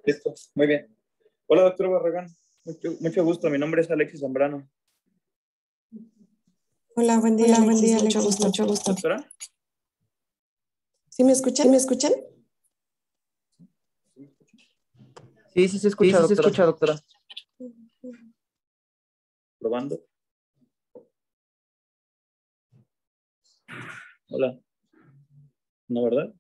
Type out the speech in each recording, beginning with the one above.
Listo, muy bien. Hola, doctor Barragán. Mucho gusto. Mi nombre es Alexis Zambrano. Hola, buen día, Alexis. Mucho gusto. ¿Doctora? ¿Sí me escuchan? Sí, se escucha, doctora. Probando. Hola. ¿No, verdad?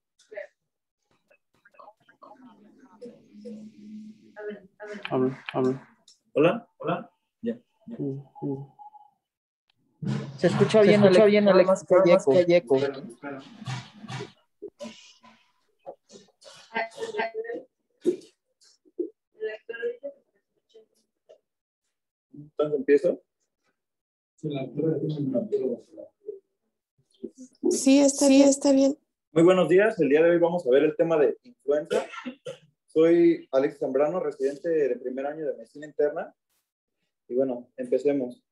Habla. Hola. Ya. Se escucha bien, Alex, más que hay eco. Entonces empiezo. Sí, está bien. Muy buenos días. El día de hoy vamos a ver el tema de influenza. Soy Alexis Zambrano, residente de primer año de medicina interna. Y bueno, empecemos.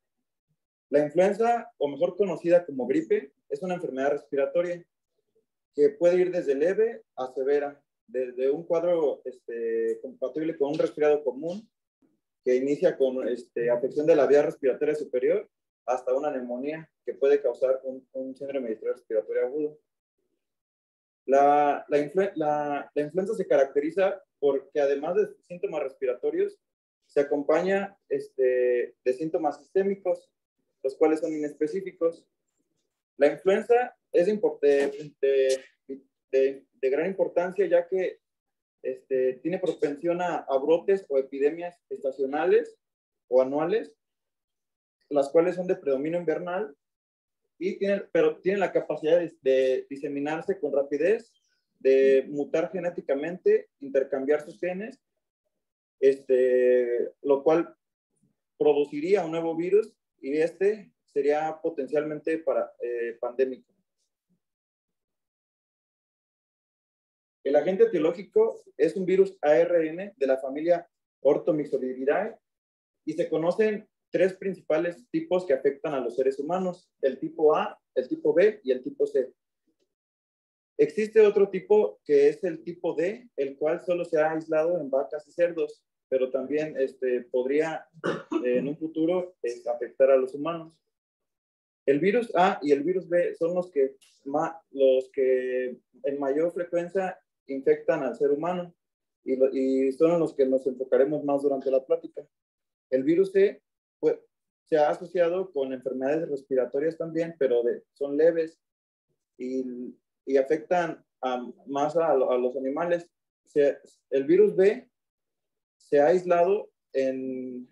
La influenza, o mejor conocida como gripe, es una enfermedad respiratoria que puede ir desde leve a severa, desde un cuadro compatible con un resfriado común, que inicia con afección de la vía respiratoria superior, hasta una neumonía que puede causar un síndrome de distrés respiratorio agudo. La influenza se caracteriza porque además de síntomas respiratorios, se acompaña de síntomas sistémicos, los cuales son inespecíficos. La influenza es de gran importancia, ya que tiene propensión a brotes o epidemias estacionales o anuales, las cuales son de predominio invernal, pero tienen la capacidad de diseminarse con rapidez, de mutar genéticamente, intercambiar sus genes, lo cual produciría un nuevo virus y sería potencialmente pandémico. El agente etiológico es un virus ARN de la familia Orthomyxoviridae y se conocen tres principales tipos que afectan a los seres humanos: el tipo A, el tipo B y el tipo C. Existe otro tipo que es el tipo D, el cual solo se ha aislado en vacas y cerdos, pero también podría en un futuro afectar a los humanos. El virus A y el virus B son los que en mayor frecuencia infectan al ser humano y son los que nos enfocaremos más durante la plática. El virus C se ha asociado con enfermedades respiratorias también, pero son leves y afectan más a los animales. El virus B se ha aislado en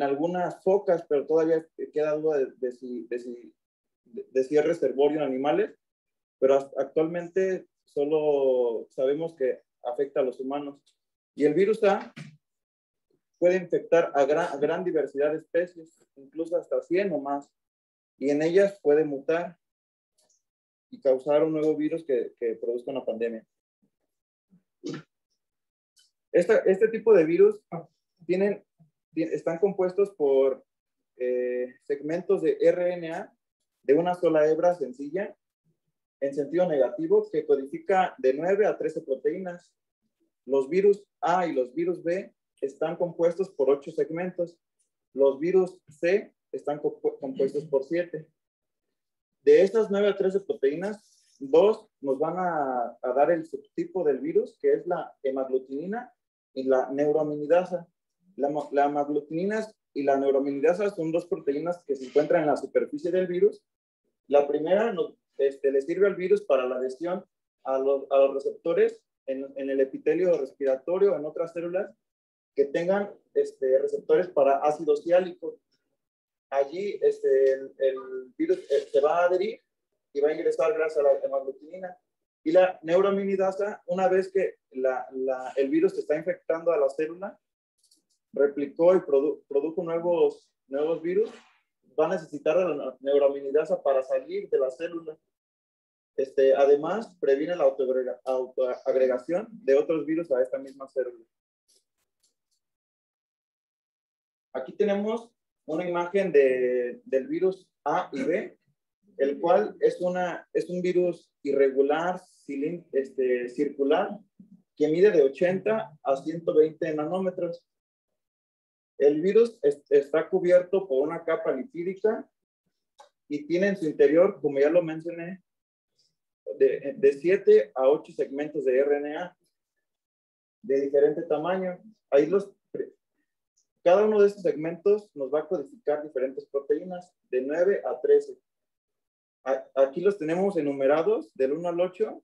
algunas focas, pero todavía queda duda de si es reservorio en animales, pero actualmente solo sabemos que afecta a los humanos. Y el virus A puede infectar a gran diversidad de especies, incluso hasta 100 o más, y en ellas puede mutar y causar un nuevo virus que produzca una pandemia. Este tipo de virus están compuestos por segmentos de RNA de una sola hebra sencilla en sentido negativo que codifica de 9 a 13 proteínas. Los virus A y los virus B están compuestos por 8 segmentos. Los virus C están compuestos por 7. De estas 9 a 13 proteínas, dos nos van a dar el subtipo del virus, que es la hemaglutinina y la neuroaminidasa. La hemaglutinina y la neuroaminidasa son dos proteínas que se encuentran en la superficie del virus. La primera le sirve al virus para la adhesión a los receptores en el epitelio respiratorio, en otras células que tengan receptores para ácido siálico. Allí el virus se va a adherir y va a ingresar gracias a la hemaglutinina. Y la neuroaminidasa, una vez que el virus está infectando a la célula, replicó y produjo nuevos virus, va a necesitar la neuroaminidasa para salir de la célula. Además, previene la autoagregación de otros virus a esta misma célula. Aquí tenemos una imagen del virus A y B, el cual es un virus irregular, circular, que mide de 80 a 120 nanómetros. El virus está cubierto por una capa lipídica y tiene en su interior, como ya lo mencioné, de 7 a 8 segmentos de RNA de diferente tamaño. Cada uno de estos segmentos nos va a codificar diferentes proteínas, de 9 a 13. Aquí los tenemos enumerados del 1 al 8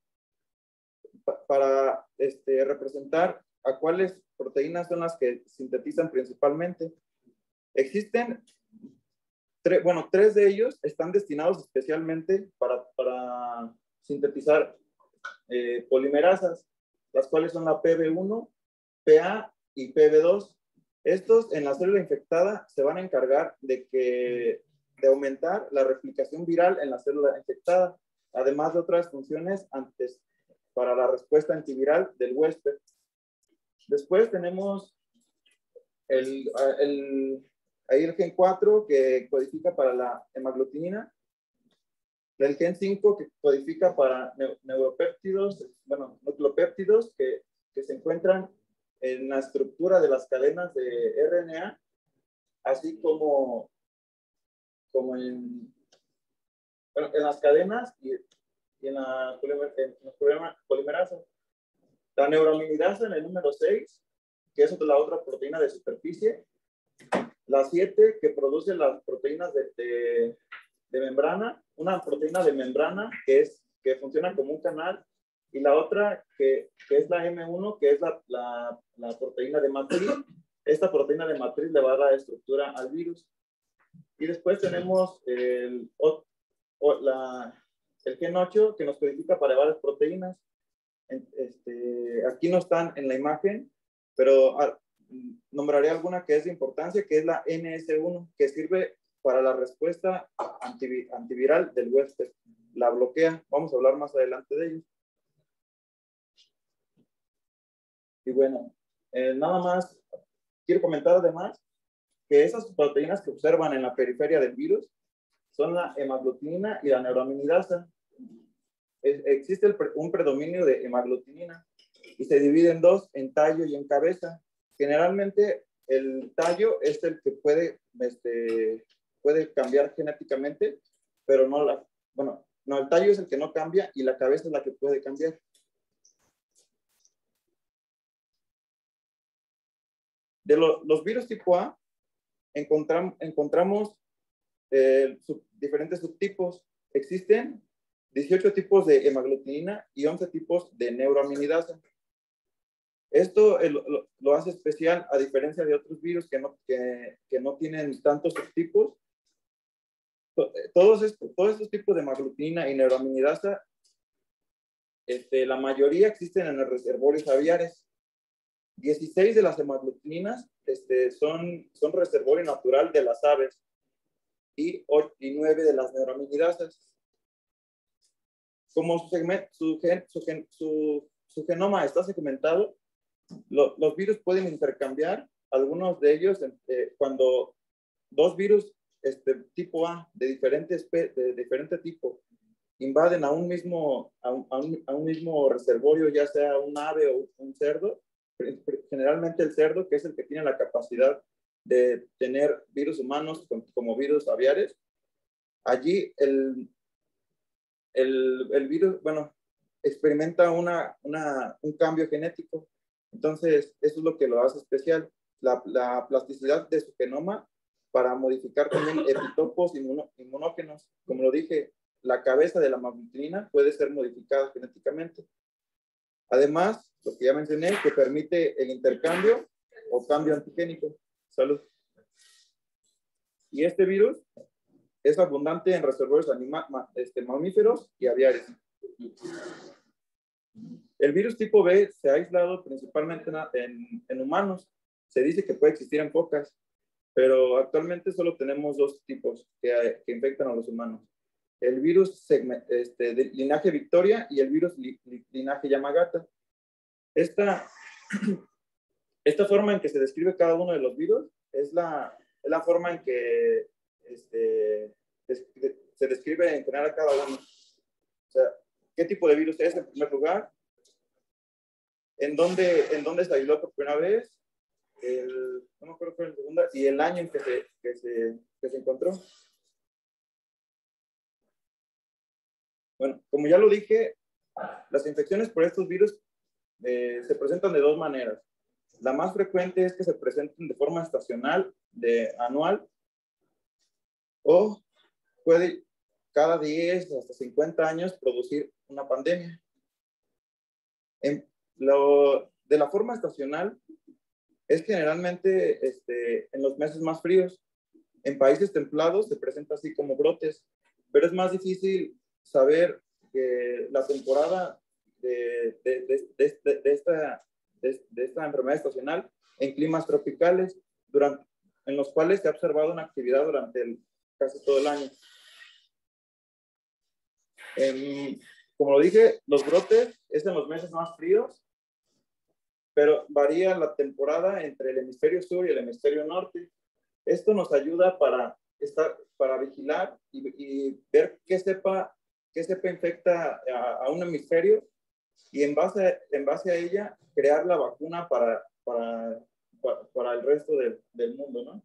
para representar a cuáles proteínas son las que sintetizan principalmente. Existen, tres de ellos están destinados especialmente para sintetizar polimerasas, las cuales son la PB1, PA y PB2. Estos en la célula infectada se van a encargar de aumentar la replicación viral en la célula infectada, además de otras funciones para la respuesta antiviral del huésped. Después tenemos ahí el gen 4 que codifica para la hemaglutinina, el gen 5 que codifica para nucleopéptidos que se encuentran en la estructura de las cadenas de RNA, así como en las cadenas y en la polimerasa. La neuroaminidasa en el número 6, que es la otra proteína de superficie. La 7, que produce las proteínas de membrana, una proteína de membrana que funciona como un canal, y la otra que es la M1, que es la proteína de matriz. Esta proteína de matriz le va a dar estructura al virus. Y después tenemos el gen 8, que nos codifica para varias proteínas. Aquí no están en la imagen, pero nombraré alguna que es de importancia, que es la NS1, que sirve para la respuesta antiviral del huésped. La bloquea. Vamos a hablar más adelante de ello. Y bueno, nada más quiero comentar además que esas proteínas que observan en la periferia del virus son la hemaglutinina y la neuroaminidasa. Existe un predominio de hemaglutinina y se divide en dos, en tallo y en cabeza. Generalmente el tallo es el que puede cambiar genéticamente, pero el tallo es el que no cambia y la cabeza es la que puede cambiar. De los virus tipo A, encontramos diferentes subtipos. Existen 18 tipos de hemaglutinina y 11 tipos de neuroaminidasa. Esto lo hace especial, a diferencia de otros virus que no tienen tantos subtipos. Todos estos tipos de hemaglutinina y neuroaminidasa, la mayoría existen en los reservorios aviares. 16 de las hemaglutininas son reservorio natural de las aves y 9 de las neuroaminidasas. Como su genoma está segmentado, los virus pueden intercambiar algunos de ellos cuando dos virus tipo A de diferente tipo invaden a un mismo reservorio, ya sea un ave o un cerdo. Generalmente el cerdo, que es el que tiene la capacidad de tener virus humanos como virus aviares. Allí el virus, bueno, experimenta un cambio genético. Entonces, eso es lo que lo hace especial. La plasticidad de su genoma para modificar también epitopos inmunógenos. Como lo dije, la cabeza de la mamutrina puede ser modificada genéticamente. Además, lo que ya mencioné, que permite el intercambio o cambio antigénico. Salud. Y este virus es abundante en reservorios mamíferos y aviares. El virus tipo B se ha aislado principalmente en humanos. Se dice que puede existir en focas, pero actualmente solo tenemos dos tipos que infectan a los humanos. El virus de linaje Victoria y el virus linaje Yamagata. Esta forma en que se describe cada uno de los virus es la forma en que se describe en general a cada uno. O sea, ¿qué tipo de virus es en primer lugar? ¿En dónde se aisló por primera vez? No me acuerdo cuál es la segunda, y el año en que se encontró. Bueno, como ya lo dije, las infecciones por estos virus se presentan de dos maneras. La más frecuente es que se presenten de forma estacional, anual, o puede cada 10 hasta 50 años producir una pandemia. De la forma estacional es generalmente en los meses más fríos. En países templados se presenta así como brotes, pero es más difícil saber que la temporada de esta enfermedad estacional en climas tropicales, en los cuales se ha observado una actividad durante casi todo el año. Como lo dije, los brotes es en los meses más fríos, pero varía la temporada entre el hemisferio sur y el hemisferio norte. Esto nos ayuda para vigilar y ver qué cepa infecta a un hemisferio y en base a ella crear la vacuna para el resto del mundo, ¿no?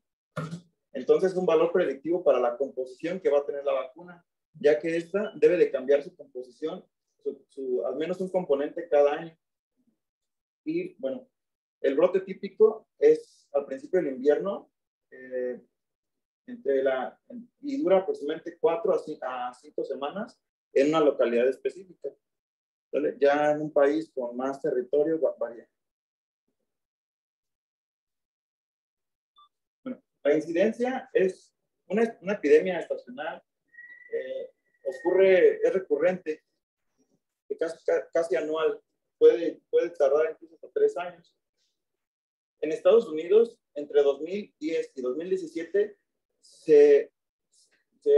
Entonces es un valor predictivo para la composición que va a tener la vacuna, ya que esta debe de cambiar su composición, al menos un componente cada año. Y bueno, el brote típico es al principio del invierno, y dura aproximadamente 4 a 5 semanas en una localidad específica. ¿Vale? Ya en un país con más territorio varía. Bueno, la incidencia es una epidemia estacional, es recurrente, casi anual, puede tardar incluso hasta 3 años. En Estados Unidos, entre 2010 y 2017, se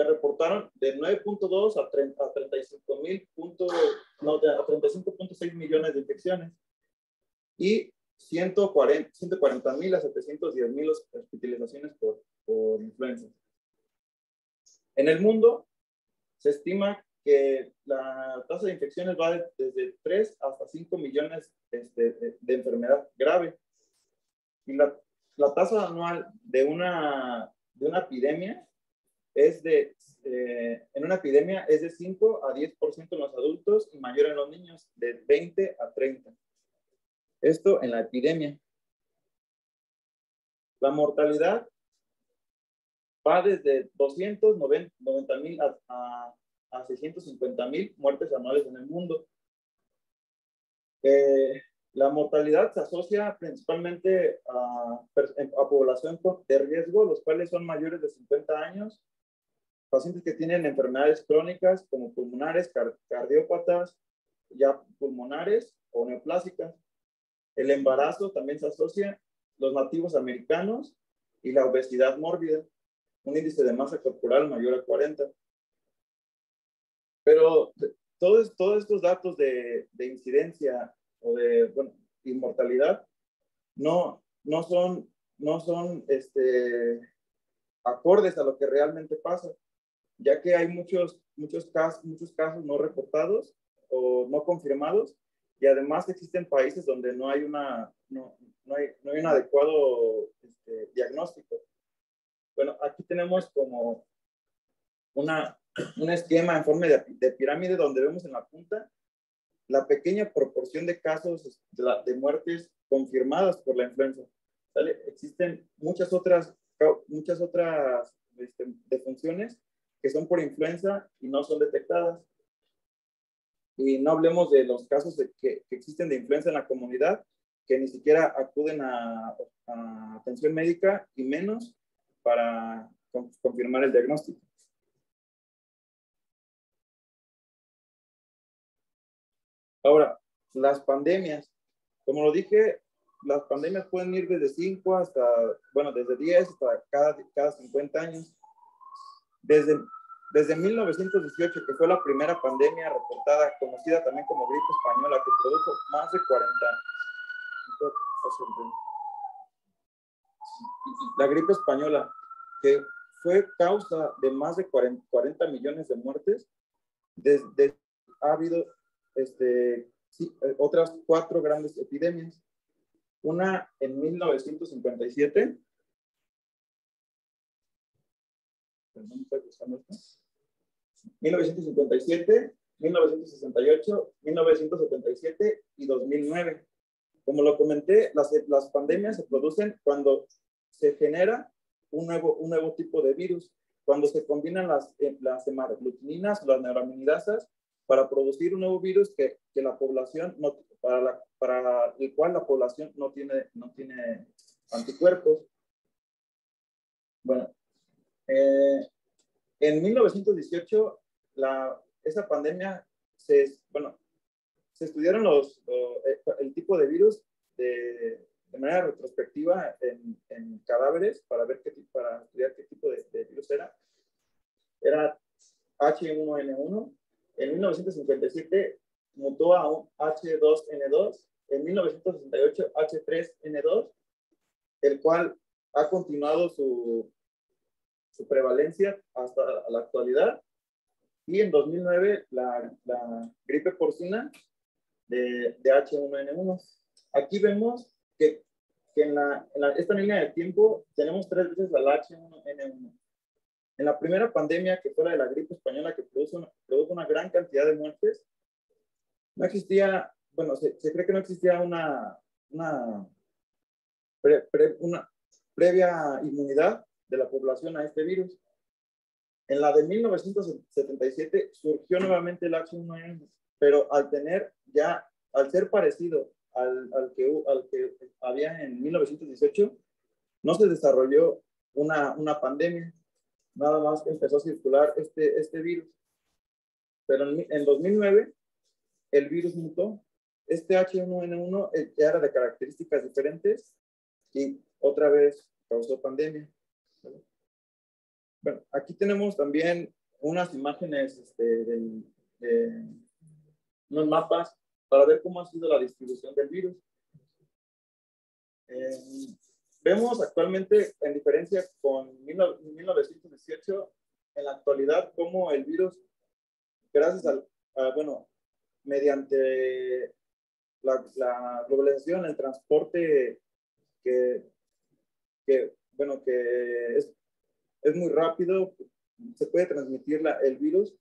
reportaron de 9.2 a 35.6 millones de infecciones y 140.000 a 710.000 hospitalizaciones por influenza. En el mundo, se estima que la tasa de infecciones va desde 3 hasta 5 millones de enfermedad grave. Y la tasa anual de una epidemia en una epidemia es de 5 a 10% en los adultos y mayor en los niños, de 20 a 30. Esto en la epidemia. La mortalidad va desde 290.000 a 650.000 muertes anuales en el mundo. La mortalidad se asocia principalmente a población de riesgo, los cuales son mayores de 50 años, pacientes que tienen enfermedades crónicas como pulmonares, cardiópatas, ya pulmonares o neoplásicas. El embarazo también se asocia, los nativos americanos y la obesidad mórbida, un índice de masa corporal mayor a 40. Pero todos estos datos de incidencia o de inmortalidad no son acordes a lo que realmente pasa, ya que hay muchos casos no reportados o no confirmados, y además existen países donde no hay un adecuado diagnóstico. Bueno, aquí tenemos como una un esquema en forma de pirámide donde vemos en la punta la pequeña proporción de casos de muertes confirmadas por la influenza. ¿Sale? Existen muchas otras defunciones que son por influenza y no son detectadas. Y no hablemos de los casos que existen de influenza en la comunidad, que ni siquiera acuden a atención médica y menos para confirmar el diagnóstico. Ahora, las pandemias. Como lo dije, las pandemias pueden ir desde 5 hasta, bueno, desde 10 hasta cada 50 años. Desde 1918, que fue la primera pandemia reportada, conocida también como gripe española, que produjo más de 40. La gripe española, que fue causa de más de 40 millones de muertes, ha habido otras 4 grandes epidemias. Una en 1957. Perdón, estoy buscando esto. 1957, 1968, 1977 y 2009. Como lo comenté, las pandemias se producen cuando se genera un nuevo tipo de virus, cuando se combinan las hemaglutininas, las neuraminidasas, para producir un nuevo virus que la población no, para el cual la población no tiene anticuerpos. Bueno, en 1918, esa pandemia, se estudiaron el tipo de virus de manera retrospectiva en cadáveres para estudiar qué tipo de virus era. Era H1N1. En 1957 mutó a un H2N2. En 1968, H3N2, el cual ha continuado su prevalencia hasta la actualidad. Y en 2009, la gripe porcina de H1N1. Aquí vemos que en esta línea de tiempo tenemos 3 veces al H1N1. En la primera pandemia, que fue la de la gripe española, que produjo una gran cantidad de muertes, no existía, bueno, se cree que no existía una previa inmunidad de la población a este virus. En la de 1977 surgió nuevamente el H1N1, pero al ser parecido al que había en 1918, no se desarrolló una pandemia. Nada más que empezó a circular este virus. Pero en 2009, el virus mutó. Este H1N1 ya era de características diferentes y otra vez causó pandemia. Bueno, aquí tenemos también unas imágenes unos mapas para ver cómo ha sido la distribución del virus. Vemos actualmente, en diferencia con 1918, en la actualidad, cómo el virus, gracias mediante la globalización, el transporte que es muy rápido, se puede transmitir el virus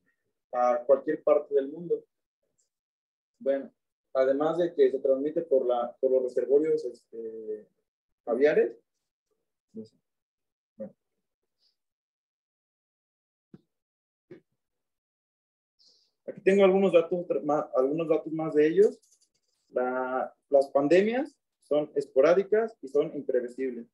a cualquier parte del mundo. Bueno, además de que se transmite por los reservorios aviares. Bueno. Aquí tengo algunos datos más de ellos. Las pandemias son esporádicas y son imprevisibles.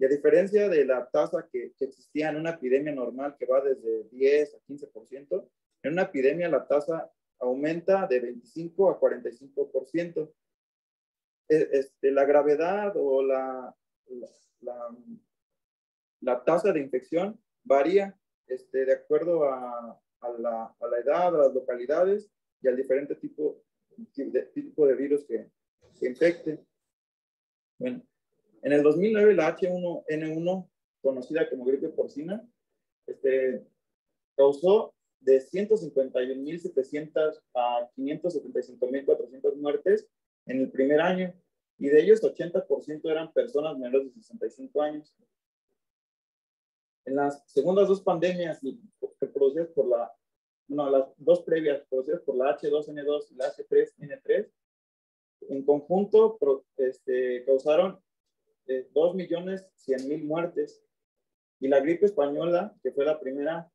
Y a diferencia de la tasa que existía en una epidemia normal, que va desde 10 a 15%, en una epidemia la tasa aumenta de 25 a 45%. La gravedad o la tasa de infección varía de acuerdo a la edad, a las localidades y al diferente tipo de virus que infecte. Bueno, en el 2009 la H1N1, conocida como gripe porcina, causó de 151.700 a 575.400 muertes en el primer año, y de ellos 80% eran personas menores de 65 años. En las segundas dos pandemias producidas por las dos previas producidas por la H2N2 y la H3N3, en conjunto causaron 2.100.000 muertes. Y la gripe española, que fue la primera,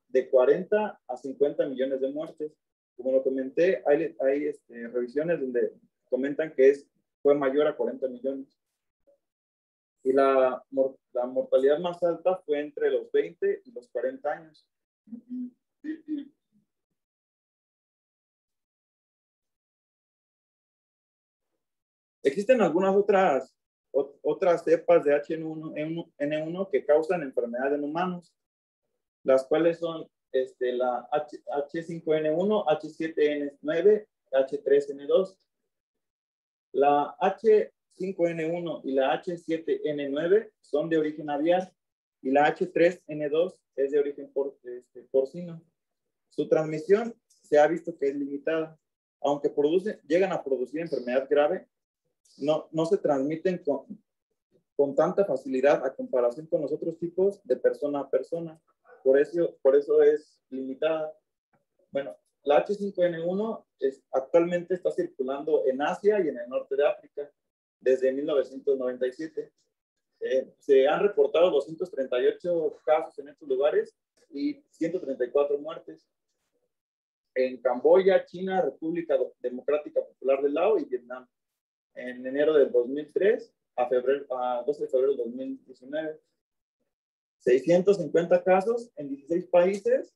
de 40 a 50 millones de muertes. Como lo comenté, hay revisiones donde comentan que fue mayor a 40 millones. Y la mortalidad más alta fue entre los 20 y los 40 años. Existen algunas otras cepas de H1N1 que causan enfermedad en humanos, las cuales son la H5N1, H7N9, H3N2. La H5N1 y la H7N9 son de origen aviar y la H3N2 es de origen porcino. Su transmisión se ha visto que es limitada. Aunque llegan a producir enfermedad grave, no se transmiten con tanta facilidad a comparación con los otros tipos de persona a persona. Por eso es limitada. Bueno, la H5N1 actualmente está circulando en Asia y en el norte de África desde 1997. Se han reportado 238 casos en estos lugares y 134 muertes. En Camboya, China, República Democrática Popular de Laos y Vietnam. En enero del 2003 a 12 de febrero del 2019. 650 casos en 16 países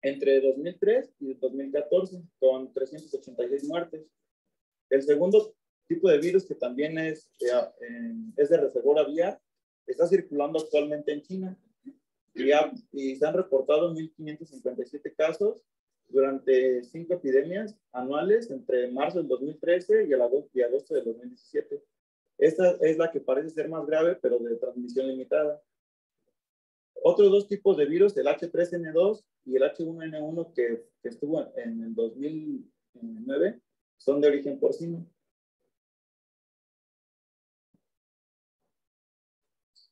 entre 2003 y 2014, con 386 muertes. El segundo tipo de virus, que también es de reservorio aviar, está circulando actualmente en China y se han reportado 1.557 casos durante 5 epidemias anuales entre marzo del 2013 y agosto del 2017. Esta es la que parece ser más grave, pero de transmisión limitada. Otros dos tipos de virus, el H3N2 y el H1N1, que estuvo en el 2009, son de origen porcino.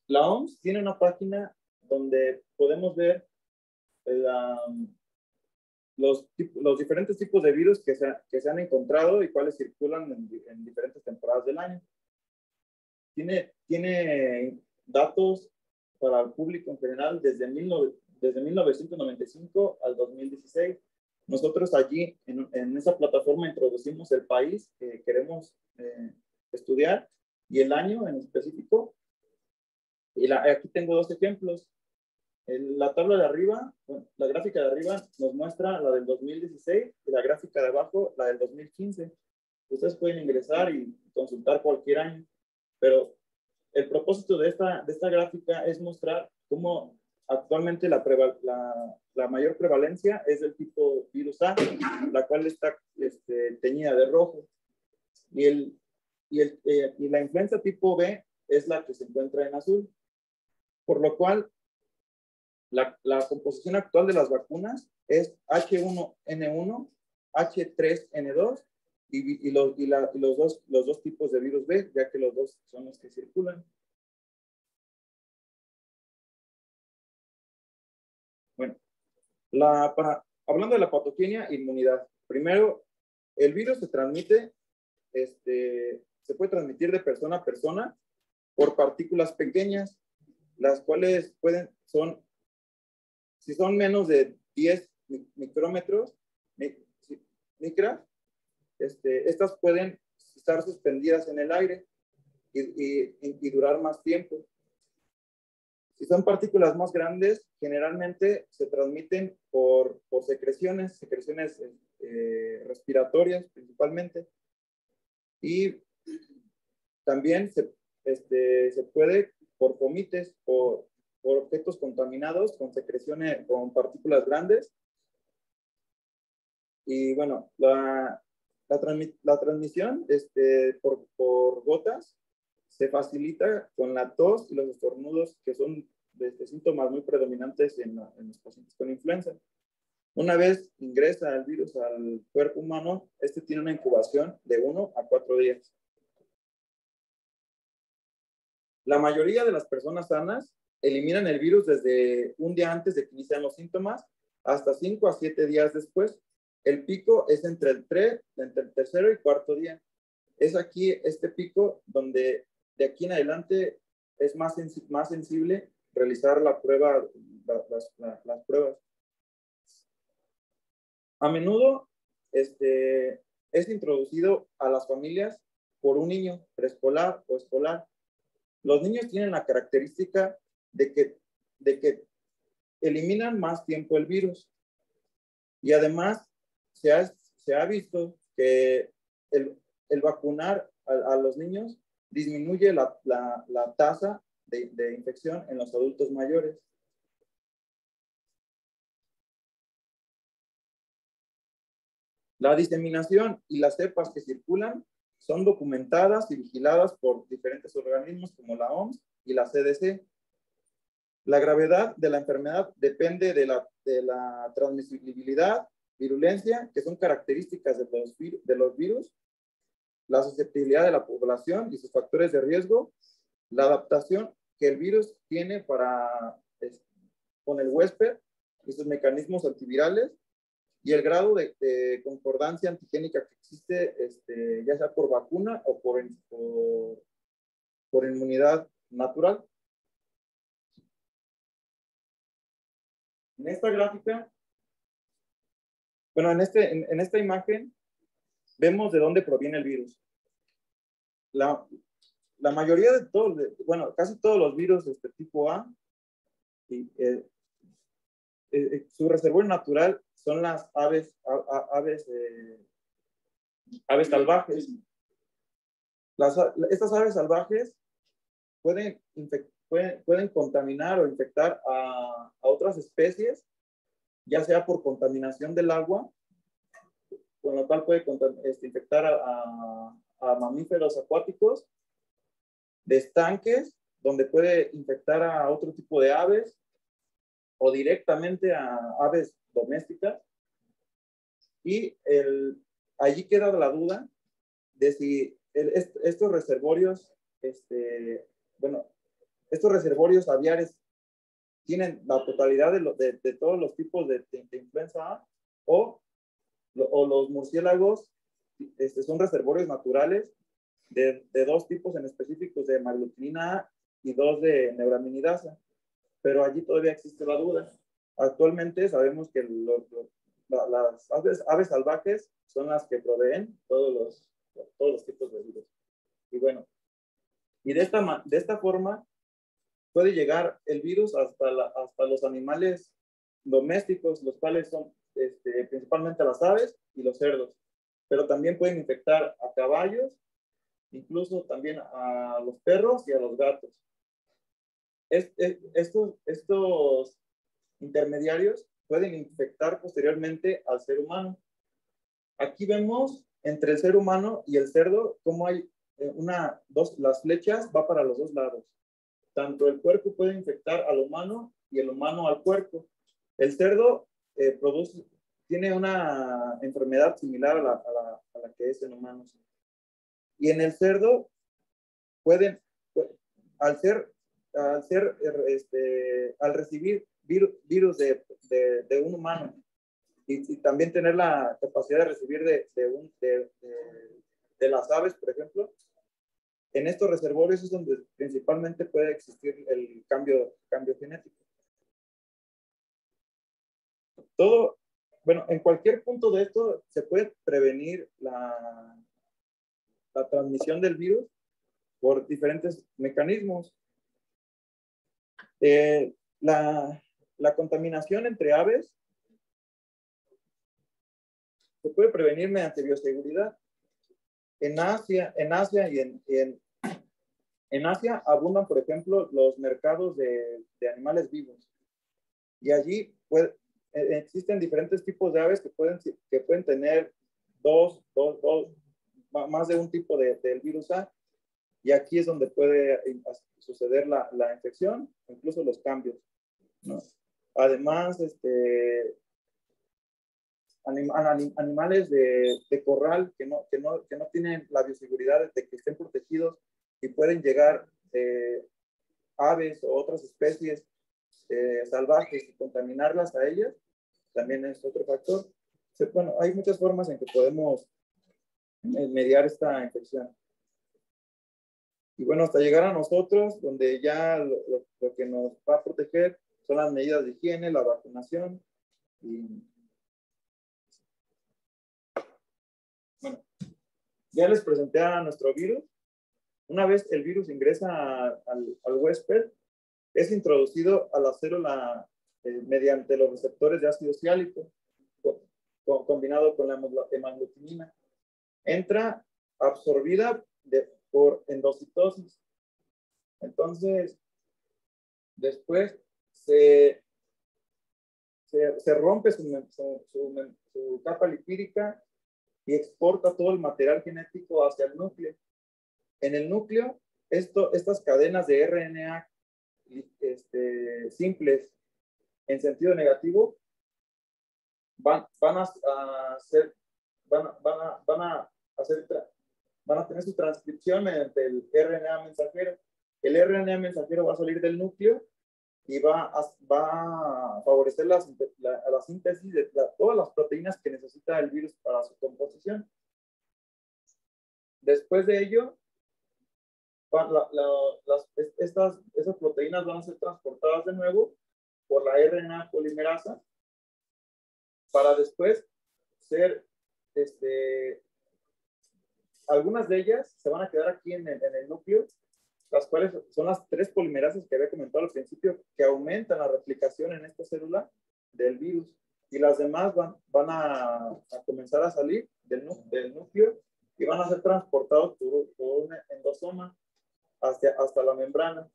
La OMS tiene una página donde podemos ver los diferentes tipos de virus que se han encontrado y cuáles circulan en diferentes temporadas del año. Tiene datos para el público en general desde 1995 al 2016. Nosotros allí en esa plataforma introducimos el país que queremos estudiar y el año en específico. Y aquí tengo dos ejemplos. La tabla de arriba, la gráfica de arriba nos muestra la del 2016 y la gráfica de abajo la del 2015. Ustedes pueden ingresar y consultar cualquier año, pero el propósito de esta gráfica es mostrar cómo actualmente la mayor prevalencia es del tipo virus A, la cual está teñida de rojo, y la influenza tipo B es la que se encuentra en azul, por lo cual la composición actual de las vacunas es H1N1, H3N2 y los dos tipos de virus B, ya que los dos son los que circulan. Bueno, hablando de la patogenia e inmunidad, primero, el virus se puede transmitir de persona a persona por partículas pequeñas, las cuales si son menos de 10 micrómetros, micras, estas pueden estar suspendidas en el aire y durar más tiempo. Si son partículas más grandes, generalmente se transmiten por secreciones respiratorias principalmente. Y también se puede por fomites, por objetos contaminados con secreciones, con partículas grandes. Y bueno, la transmisión por gotas se facilita con la tos y los estornudos, que son síntomas muy predominantes en los pacientes con influenza. Una vez ingresa el virus al cuerpo humano, tiene una incubación de 1 a 4 días. La mayoría de las personas sanas eliminan el virus desde un día antes de que inician los síntomas hasta 5 a 7 días después. El pico es entre el tercero y cuarto día. Es aquí este pico donde de aquí en adelante es más sensible realizar la prueba, las pruebas. A menudo es introducido a las familias por un niño preescolar o escolar. Los niños tienen la característica de que eliminan más tiempo el virus. Y además se ha visto que el vacunar a los niños disminuye la tasa de infección en los adultos mayores. La diseminación y las cepas que circulan son documentadas y vigiladas por diferentes organismos como la OMS y la CDC. La gravedad de la enfermedad depende de la transmisibilidad, virulencia, que son características de los virus, la susceptibilidad de la población y sus factores de riesgo, la adaptación que el virus tiene con el huésped y sus mecanismos antivirales, y el grado de concordancia antigénica que existe, ya sea por vacuna o por inmunidad natural. En esta gráfica, bueno, en esta imagen, vemos de dónde proviene el virus. La mayoría de todos, bueno, casi todos los virus tipo A, su reservorio natural son las aves salvajes. Estas aves salvajes pueden contaminar o infectar a otras especies, ya sea por contaminación del agua, con lo cual puede infectar a mamíferos acuáticos, de estanques, donde puede infectar a otro tipo de aves, o directamente a aves domésticas. Y allí queda la duda de si estos reservorios, estos reservorios aviares tienen la totalidad de todos los tipos de influenza A, o los murciélagos son reservorios naturales de dos tipos en específicos, de malglutinina A y dos de neuraminidasa. Pero allí todavía existe la duda. Actualmente sabemos que las aves salvajes son las que proveen todos los tipos de virus. Y bueno, y de esta forma puede llegar el virus hasta los animales domésticos, los cuales son principalmente las aves y los cerdos, pero también pueden infectar a caballos, incluso también a los perros y a los gatos. Estos intermediarios pueden infectar posteriormente al ser humano. Aquí vemos entre el ser humano y el cerdo cómo hay las flechas va para los dos lados. Tanto el puerco puede infectar al humano y el humano al puerco. El cerdo tiene una enfermedad similar a la que es en humanos. Y en el cerdo al recibir virus de un humano y también tener la capacidad de recibir de las aves, por ejemplo, en estos reservorios es donde principalmente puede existir el cambio genético. En cualquier punto de esto se puede prevenir la transmisión del virus por diferentes mecanismos. La contaminación entre aves se puede prevenir mediante bioseguridad. En Asia abundan, por ejemplo, los mercados de animales vivos. Y allí existen diferentes tipos de aves que pueden tener más de un tipo del virus A. Y aquí es donde puede suceder la infección, incluso los cambios, ¿no? Además, animales de corral que no tienen la bioseguridad de que estén protegidos y pueden llegar aves o otras especies salvajes y contaminarlas a ellas, también es otro factor. Bueno, hay muchas formas en que podemos mediar esta infección. Y bueno, hasta llegar a nosotros, donde ya lo que nos va a proteger son las medidas de higiene, la vacunación. Y bueno, ya les presenté a nuestro virus. Una vez el virus ingresa al huésped, es introducido a la célula mediante los receptores de ácido siálico, combinado con la hemaglutinina. Entra absorbida por endocitosis. Entonces, después se rompe su capa lipídica y exporta todo el material genético hacia el núcleo. En el núcleo, estas cadenas de RNA simples en sentido negativo van a tener su transcripción mediante el RNA mensajero. El RNA mensajero va a salir del núcleo y va a favorecer la síntesis de todas las proteínas que necesita el virus para su composición. Después de ello, esas proteínas van a ser transportadas de nuevo por la RNA polimerasa para después ser, algunas de ellas se van a quedar aquí en el núcleo, las cuales son las 3 polimerasas que había comentado al principio, que aumentan la replicación en esta célula del virus, y las demás van a comenzar a salir del núcleo y van a ser transportados por un endosoma hasta la membrana.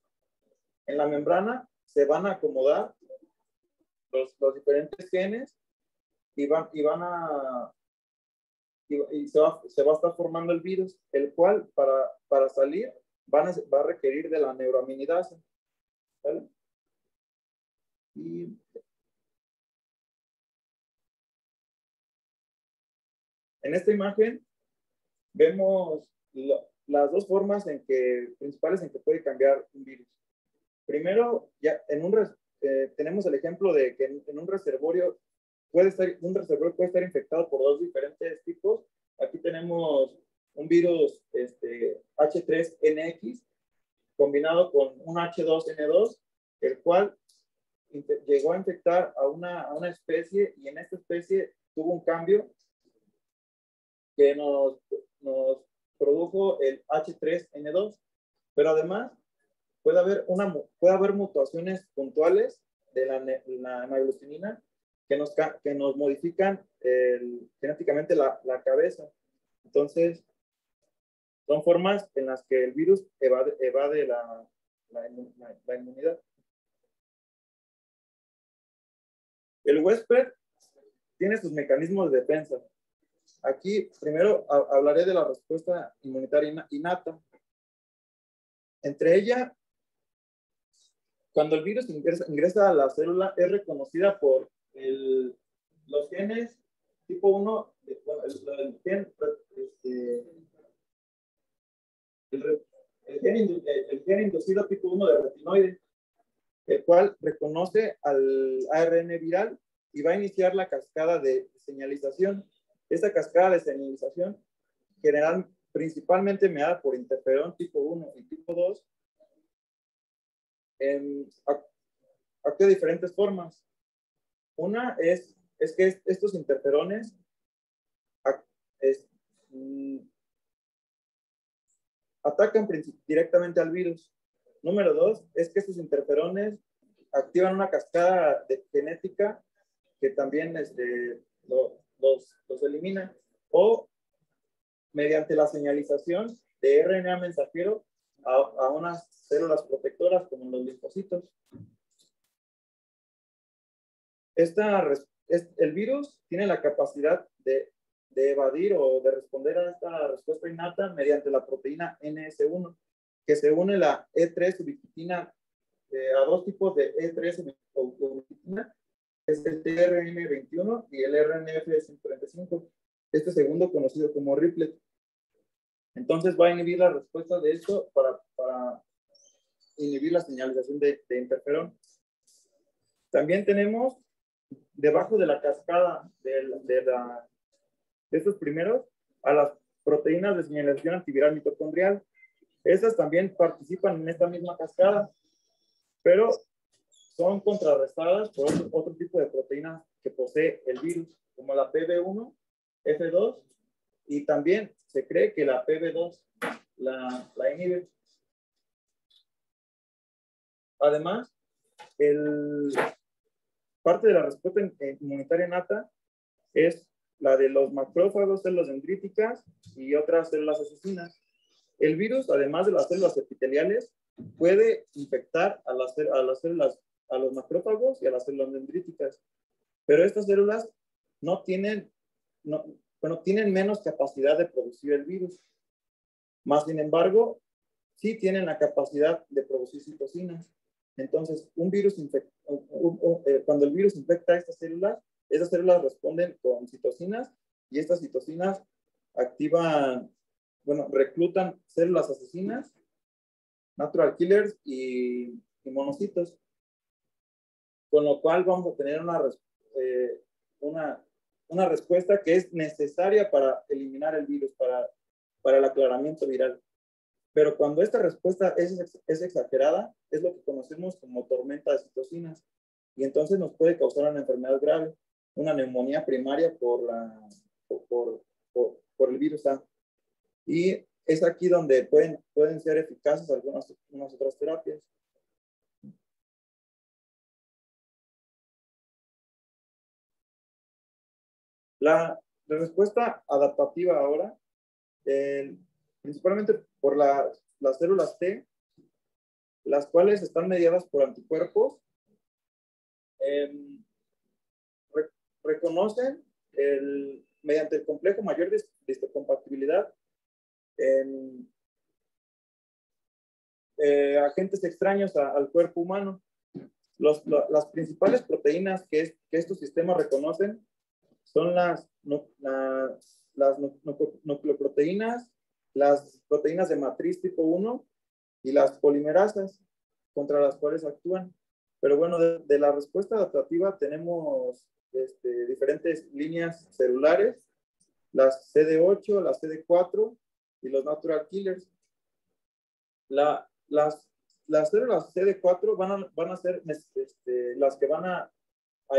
En la membrana se van a acomodar los diferentes genes y se va a estar formando el virus, el cual para salir va a requerir de la neuraminidasa. ¿Vale? Y en esta imagen vemos las dos formas principales en que puede cambiar un virus. Primero, ya tenemos el ejemplo de que en un reservorio puede estar infectado por 2 diferentes tipos. Aquí tenemos un virus H3NX combinado con un H2N2, el cual llegó a infectar a una especie, y en esta especie tuvo un cambio que nos produjo el H3N2, pero además puede haber mutaciones puntuales de la hemaglutinina que nos modifican genéticamente la cabeza. Entonces, son formas en las que el virus evade la inmunidad. El huésped tiene sus mecanismos de defensa. Aquí primero hablaré de la respuesta inmunitaria innata. Entre ella, cuando el virus ingresa a la célula, es reconocida por los genes tipo 1, el gen inducido tipo 1 de retinoide, el cual reconoce al ARN viral y va a iniciar la cascada de señalización. Esta cascada de señalización, principalmente mediada por interferón tipo 1 y tipo 2, actúa de diferentes formas. Una es que estos interferones atacan directamente al virus. Número 2 es que estos interferones activan una cascada genética que también los elimina, o mediante la señalización de RNA mensajero a unas células protectoras como los linfocitos. El virus tiene la capacidad de evadir o de responder a esta respuesta innata mediante la proteína NS1, que se une la E3 ubiquitina a 2 tipos de E3 ubiquitina, es el TRN21 y el RNF135, este segundo conocido como Riplet. Entonces va a inhibir la respuesta de esto para inhibir la señalización de interferón. También tenemos debajo de la cascada de estos primeros a las proteínas de señalización antiviral mitocondrial. Esas también participan en esta misma cascada, pero son contrarrestadas por otro tipo de proteínas que posee el virus, como la PB1, F2, y también se cree que la PB2 la inhibe. Además, parte de la respuesta inmunitaria innata es la de los macrófagos, células dendríticas y otras células asesinas. El virus, además de las células epiteliales, puede infectar a los macrófagos y a las células dendríticas. Pero estas células tienen menos capacidad de producir el virus. Más sin embargo, sí tienen la capacidad de producir citocinas. Entonces, cuando el virus infecta a estas células responden con citocinas y estas citocinas reclutan células asesinas, natural killers y monocitos. Con lo cual vamos a tener una respuesta que es necesaria para eliminar el virus, para el aclaramiento viral. Pero cuando esta respuesta es exagerada, es lo que conocemos como tormenta de citocinas. Y entonces nos puede causar una enfermedad grave, una neumonía primaria por el virus A. Y es aquí donde pueden ser eficaces algunas otras terapias. La respuesta adaptativa ahora, principalmente por las células T, las cuales están mediadas por anticuerpos, reconocen mediante el complejo mayor de histocompatibilidad agentes extraños al cuerpo humano. Las principales proteínas que estos sistemas reconocen son las nucleoproteínas, las proteínas de matriz tipo 1 y las polimerasas contra las cuales actúan. Pero bueno, de la respuesta adaptativa tenemos diferentes líneas celulares, las CD8, las CD4 y los natural killers. Las células CD4 van a ser las que van a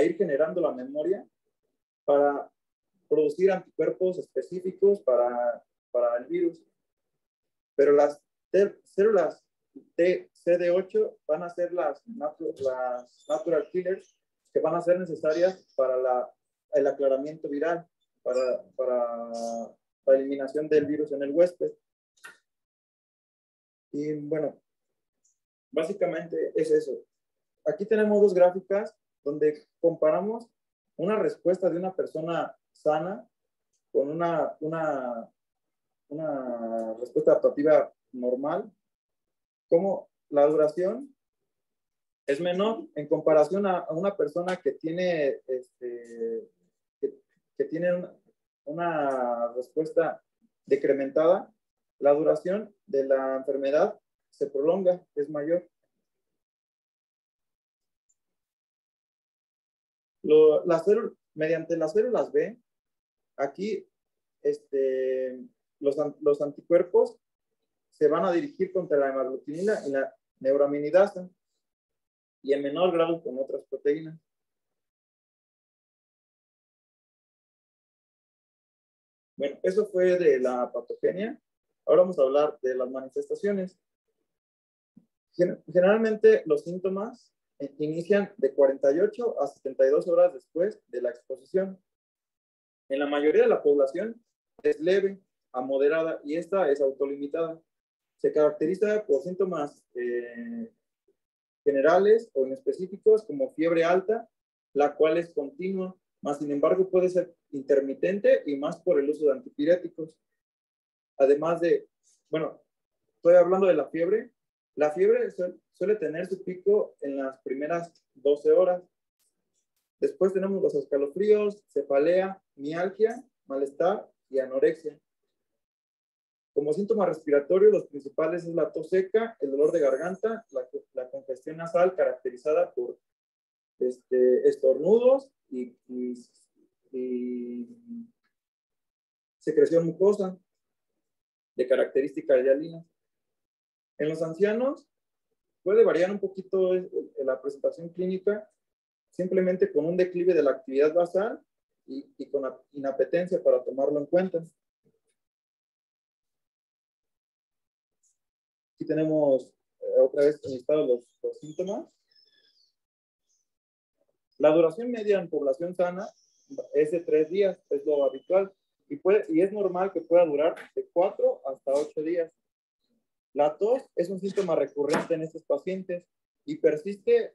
ir generando la memoria para producir anticuerpos específicos para el virus. Pero las células de CD8 van a ser las natural killers que van a ser necesarias para el aclaramiento viral, para la eliminación del virus en el huésped. Y bueno, básicamente es eso. Aquí tenemos dos gráficas donde comparamos una respuesta de una persona sana con una respuesta adaptativa normal, como la duración es menor en comparación a una persona que tiene, que tiene una respuesta decrementada. La duración de la enfermedad se prolonga, es mayor. Mediante las células B, aquí los anticuerpos se van a dirigir contra la hemaglutinina y la neuraminidasa y en menor grado con otras proteínas. Bueno, eso fue de la patogenia. Ahora vamos a hablar de las manifestaciones. Generalmente los síntomas inician de 48 a 72 horas después de la exposición. En la mayoría de la población es leve a moderada y esta es autolimitada. Se caracteriza por síntomas generales o inespecíficos como fiebre alta, la cual es continua, más sin embargo puede ser intermitente y más por el uso de antipiréticos. Además de, bueno, estoy hablando de la fiebre. La fiebre suele tener su pico en las primeras 12 horas. Después tenemos los escalofríos, cefalea, mialgia, malestar y anorexia. Como síntoma respiratorio, los principales es la tos seca, el dolor de garganta, la congestión nasal caracterizada por estornudos y secreción mucosa de características hialinas. En los ancianos puede variar un poquito la presentación clínica, simplemente con un declive de la actividad basal y con inapetencia para tomarlo en cuenta. Aquí tenemos otra vez listados los síntomas. La duración media en población sana es de 3 días, es lo habitual, y es normal que pueda durar de 4 hasta 8 días. La tos es un síntoma recurrente en estos pacientes y persiste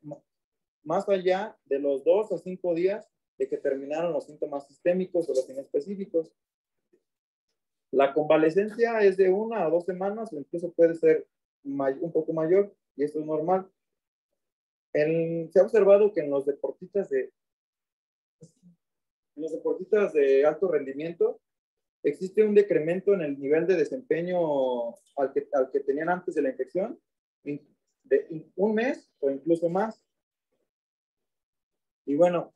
más allá de los 2 a 5 días de que terminaron los síntomas sistémicos o los inespecíficos. La convalecencia es de 1 a 2 semanas o incluso puede ser un poco mayor, y esto es normal. Se ha observado que en los deportistas de alto rendimiento existe un decremento en el nivel de desempeño al que tenían antes de la infección, de un mes o incluso más. Y bueno,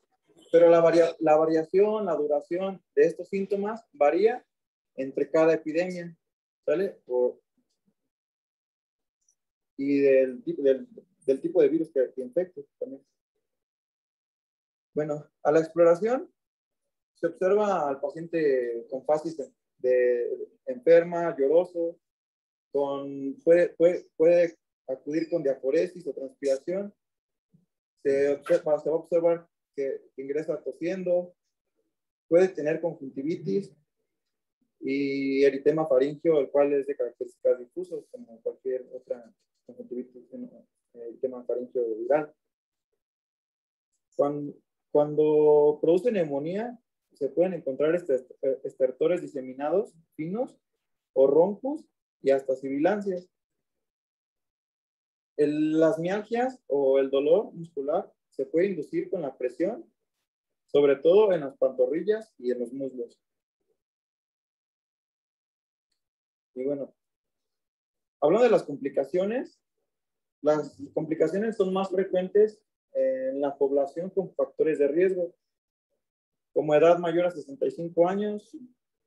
pero la variación, la duración de estos síntomas varía entre cada epidemia, ¿sale? Y del tipo de virus que infecte también. Bueno, a la exploración se observa al paciente con fases enferma, lloroso, puede acudir con diaforesis o transpiración. Se va a observar que ingresa tosiendo, puede tener conjuntivitis y eritema faríngeo, el cual es de características difusas, como cualquier otra conjuntivitis, eritema faríngeo viral. Cuando produce neumonía, se pueden encontrar estertores diseminados, finos, o roncus y hasta sibilancias. Las mialgias o el dolor muscular se puede inducir con la presión, sobre todo en las pantorrillas y en los muslos. Y bueno, hablando de las complicaciones son más frecuentes en la población con factores de riesgo, como edad mayor a 65 años,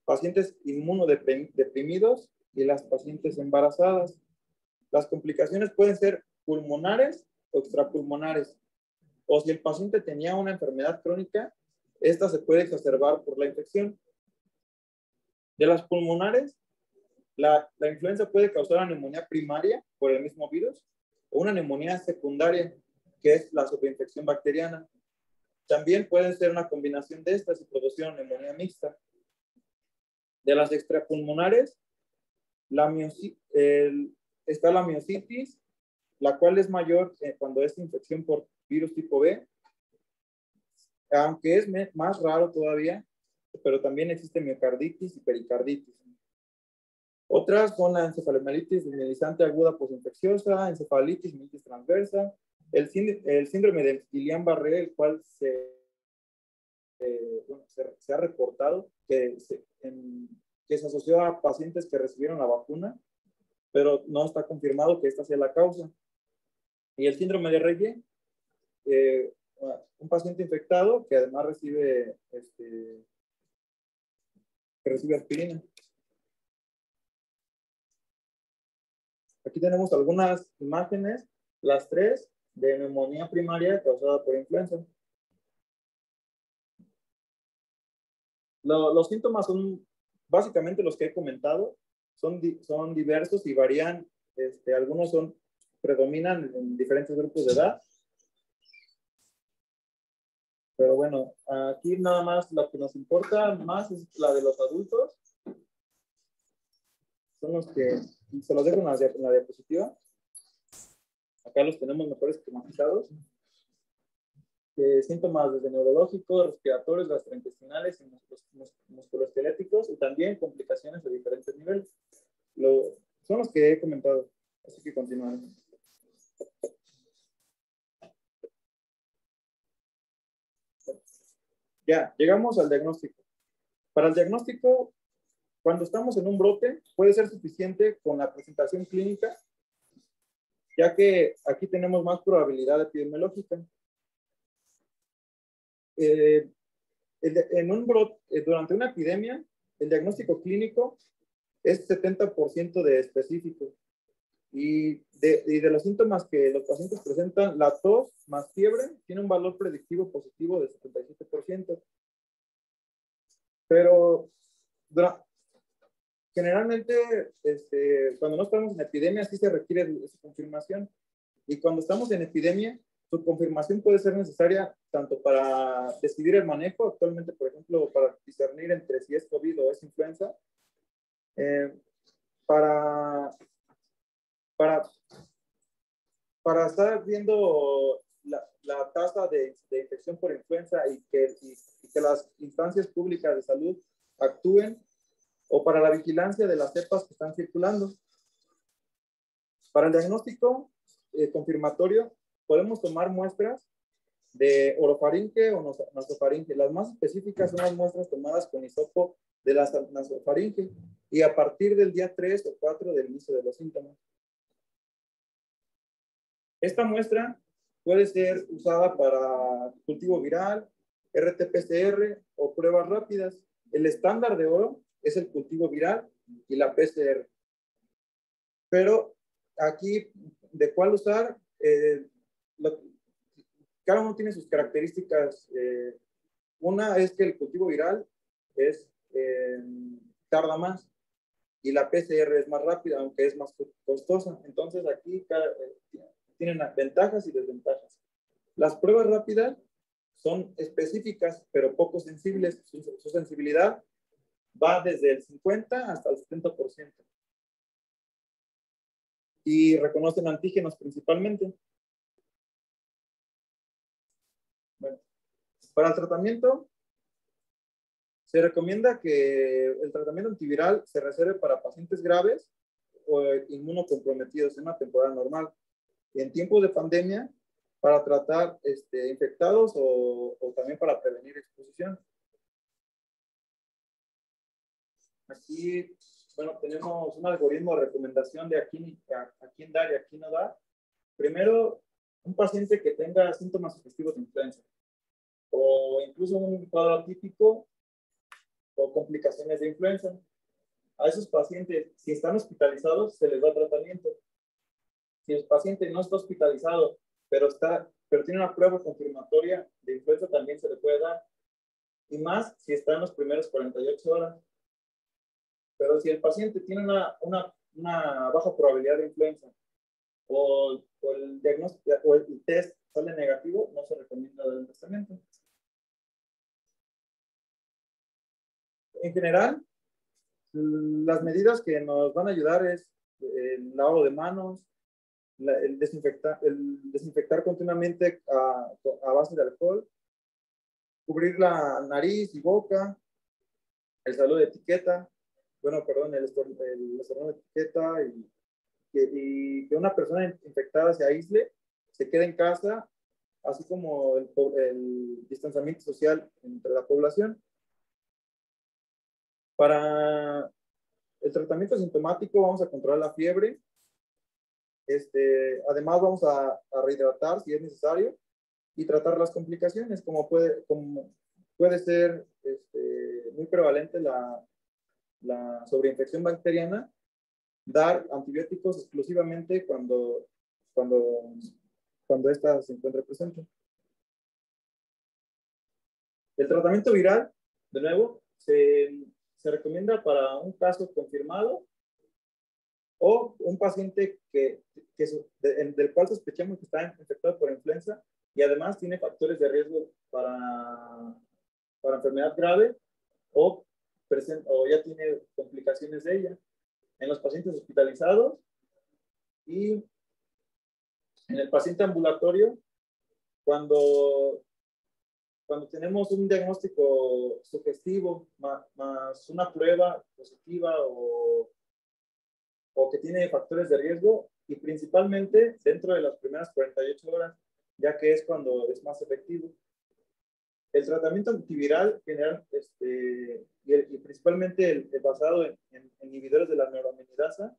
pacientes inmunodeprimidos y las pacientes embarazadas. Las complicaciones pueden ser pulmonares o extrapulmonares, o si el paciente tenía una enfermedad crónica, esta se puede exacerbar por la infección. De las pulmonares, la influenza puede causar una neumonía primaria por el mismo virus o una neumonía secundaria, que es la superinfección bacteriana. También puede ser una combinación de estas y producir una neumonía mixta. De las extrapulmonares, está la miositis, la cual es mayor cuando es infección por virus tipo B, aunque es más raro todavía, pero también existe miocarditis y pericarditis. Otras son la encefalomielitis desmielizante aguda posinfecciosa, encefalitis mielitis transversa, el síndrome de Guillain-Barré, el cual se ha reportado que se asoció a pacientes que recibieron la vacuna, pero no está confirmado que esta sea la causa. Y el síndrome de Reye, un paciente infectado que además recibe aspirina. Aquí tenemos algunas imágenes, las 3 de neumonía primaria causada por influenza. Los síntomas son básicamente los que he comentado, son diversos y varían, algunos predominan en diferentes grupos de edad. Pero bueno, aquí nada más lo que nos importa más es la de los adultos. Son los que, se los dejo en la diapositiva. Acá los tenemos mejor esquematizados. Síntomas desde neurológicos, respiratorios, gastrointestinales y musculoesqueléticos, y también complicaciones de diferentes niveles. Son los que he comentado, así que continuamos. Ya, llegamos al diagnóstico. Para el diagnóstico Cuando estamos en un brote, puede ser suficiente con la presentación clínica, ya que aquí tenemos más probabilidad epidemiológica. En un brote, durante una epidemia, el diagnóstico clínico es 70% de específico. Y de los síntomas que los pacientes presentan, la tos más fiebre tiene un valor predictivo positivo de 77%. Pero generalmente, cuando no estamos en epidemia, sí se requiere esa confirmación. Y cuando estamos en epidemia, su confirmación puede ser necesaria tanto para decidir el manejo, actualmente, por ejemplo, para discernir entre si es COVID o es influenza, para estar viendo la tasa de infección por influenza y que las instancias públicas de salud actúen, o para la vigilancia de las cepas que están circulando. Para el diagnóstico confirmatorio, podemos tomar muestras de orofaringe o nasofaringe. Las más específicas son las muestras tomadas con hisopo de la nasofaringe y a partir del día 3 o 4 del inicio de los síntomas. Esta muestra puede ser usada para cultivo viral, RT-PCR o pruebas rápidas. El estándar de oro es el cultivo viral y la PCR. Pero aquí, ¿de cuál usar? Cada uno tiene sus características. Una es que el cultivo viral tarda más y la PCR es más rápida, aunque es más costosa. Entonces aquí tienen ventajas y desventajas. Las pruebas rápidas son específicas, pero poco sensibles. Su sensibilidad va desde el 50 hasta el 70%. Y reconocen antígenos principalmente. Bueno, para el tratamiento, se recomienda que el tratamiento antiviral se reserve para pacientes graves o inmunocomprometidos en una temporada normal. Y en tiempos de pandemia, para tratar infectados o también para prevenir exposición. Aquí, bueno, tenemos un algoritmo de recomendación de a quién dar y a quién no dar. Primero, un paciente que tenga síntomas sugestivos de influenza o incluso un cuadro atípico o complicaciones de influenza. A esos pacientes, si están hospitalizados, se les da tratamiento. Si el paciente no está hospitalizado, pero tiene una prueba confirmatoria de influenza, también se le puede dar. Y más si está en los primeros 48 horas. Pero si el paciente tiene una baja probabilidad de influenza o el diagnóstico o el test sale negativo, no se recomienda el tratamiento. En general, las medidas que nos van a ayudar es el lavado de manos, el desinfectar continuamente a base de alcohol, cubrir la nariz y boca, el saludo de etiqueta, el estornudo de etiqueta y que una persona infectada se aísle, se quede en casa, así como el distanciamiento social entre la población. Para el tratamiento sintomático vamos a controlar la fiebre. Además vamos a rehidratar si es necesario y tratar las complicaciones, como puede ser muy prevalente la sobreinfección bacteriana, dar antibióticos exclusivamente cuando esta se encuentre presente. El tratamiento viral, de nuevo, se recomienda para un caso confirmado o un paciente del cual sospechamos que está infectado por influenza y además tiene factores de riesgo para enfermedad grave o ya tiene complicaciones de ella. En los pacientes hospitalizados y en el paciente ambulatorio, cuando tenemos un diagnóstico sugestivo más una prueba positiva o que tiene factores de riesgo y principalmente dentro de las primeras 48 horas, ya que es cuando es más efectivo. El tratamiento antiviral general, y principalmente el basado en inhibidores de la neuraminidasa,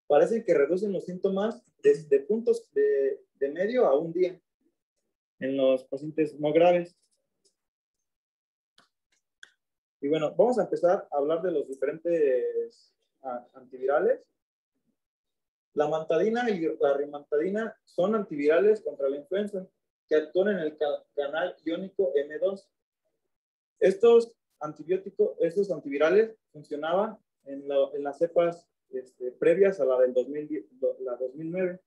parece que reducen los síntomas desde puntos de medio a un día en los pacientes no graves. Y bueno, vamos a empezar a hablar de los diferentes antivirales. La mantadina y la rimantadina son antivirales contra la influenza que actúan en el canal iónico M2. Estos antivirales funcionaban en las cepas previas a la del 2009.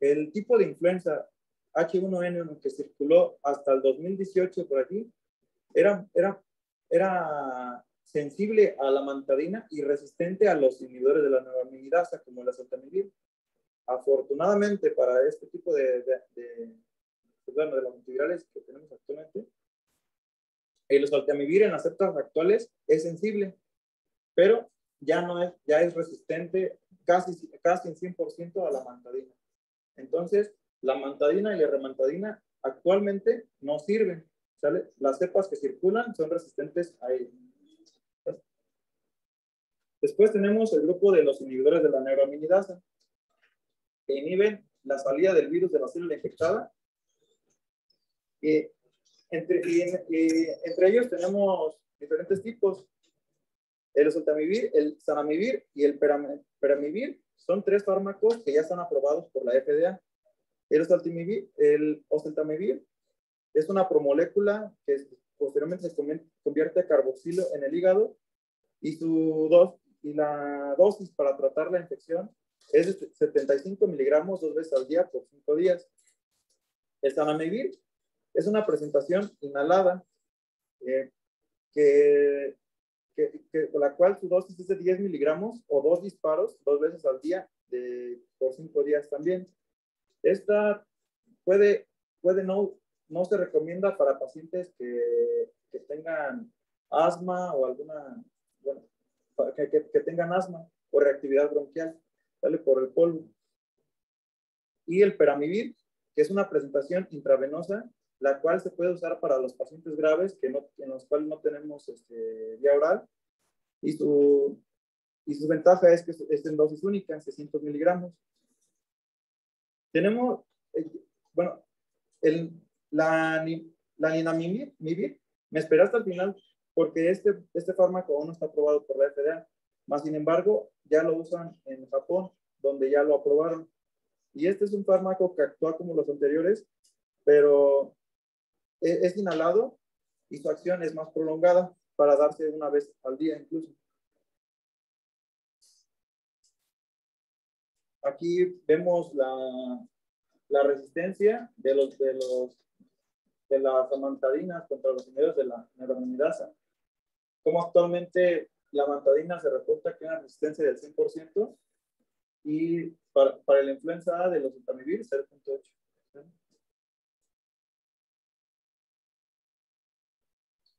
El tipo de influenza H1N1 que circuló hasta el 2018 por aquí era sensible a la mantadina y resistente a los inhibidores de la neuraminidasa como el oseltamivir. Afortunadamente para este tipo de los antivirales que tenemos actualmente, el oseltamivir en las cepas actuales es sensible, pero ya es resistente casi en 100% a la mantadina. Entonces, la mantadina y la remantadina actualmente no sirven, ¿sale? Las cepas que circulan son resistentes a ello. Después tenemos el grupo de los inhibidores de la neuraminidasa, que inhiben la salida del virus de la célula infectada. Entre ellos tenemos diferentes tipos. El oseltamivir, el zanamivir y el peramivir son 3 fármacos que ya están aprobados por la FDA. El oseltamivir es una promolécula que posteriormente se convierte a carboxilo en el hígado y la dosis para tratar la infección es de 75 miligramos 2 veces al día por 5 días. El zanamivir es una presentación inhalada con la cual su dosis es de 10 miligramos o 2 disparos 2 veces al día por 5 días también. Esta no se recomienda para pacientes que tengan asma o que tengan asma o reactividad bronquial, ¿sale? Por el polvo. Y el peramivir, que es una presentación intravenosa, la cual se puede usar para los pacientes graves en los cuales no tenemos vía oral. Y su ventaja es que es en dosis única, 600 miligramos. Tenemos, la linamivir, me esperé hasta el final porque este fármaco aún no está aprobado por la FDA. Más sin embargo, ya lo usan en Japón, donde ya lo aprobaron. Y este es un fármaco que actúa como los anteriores, pero es inhalado y su acción es más prolongada para darse una vez al día incluso. Aquí vemos la resistencia de las amantadinas contra los inhibidores de la neuraminidasa. Como actualmente la amantadina se reporta que hay una resistencia del 100% y para la influenza A del oseltamivir 0.8.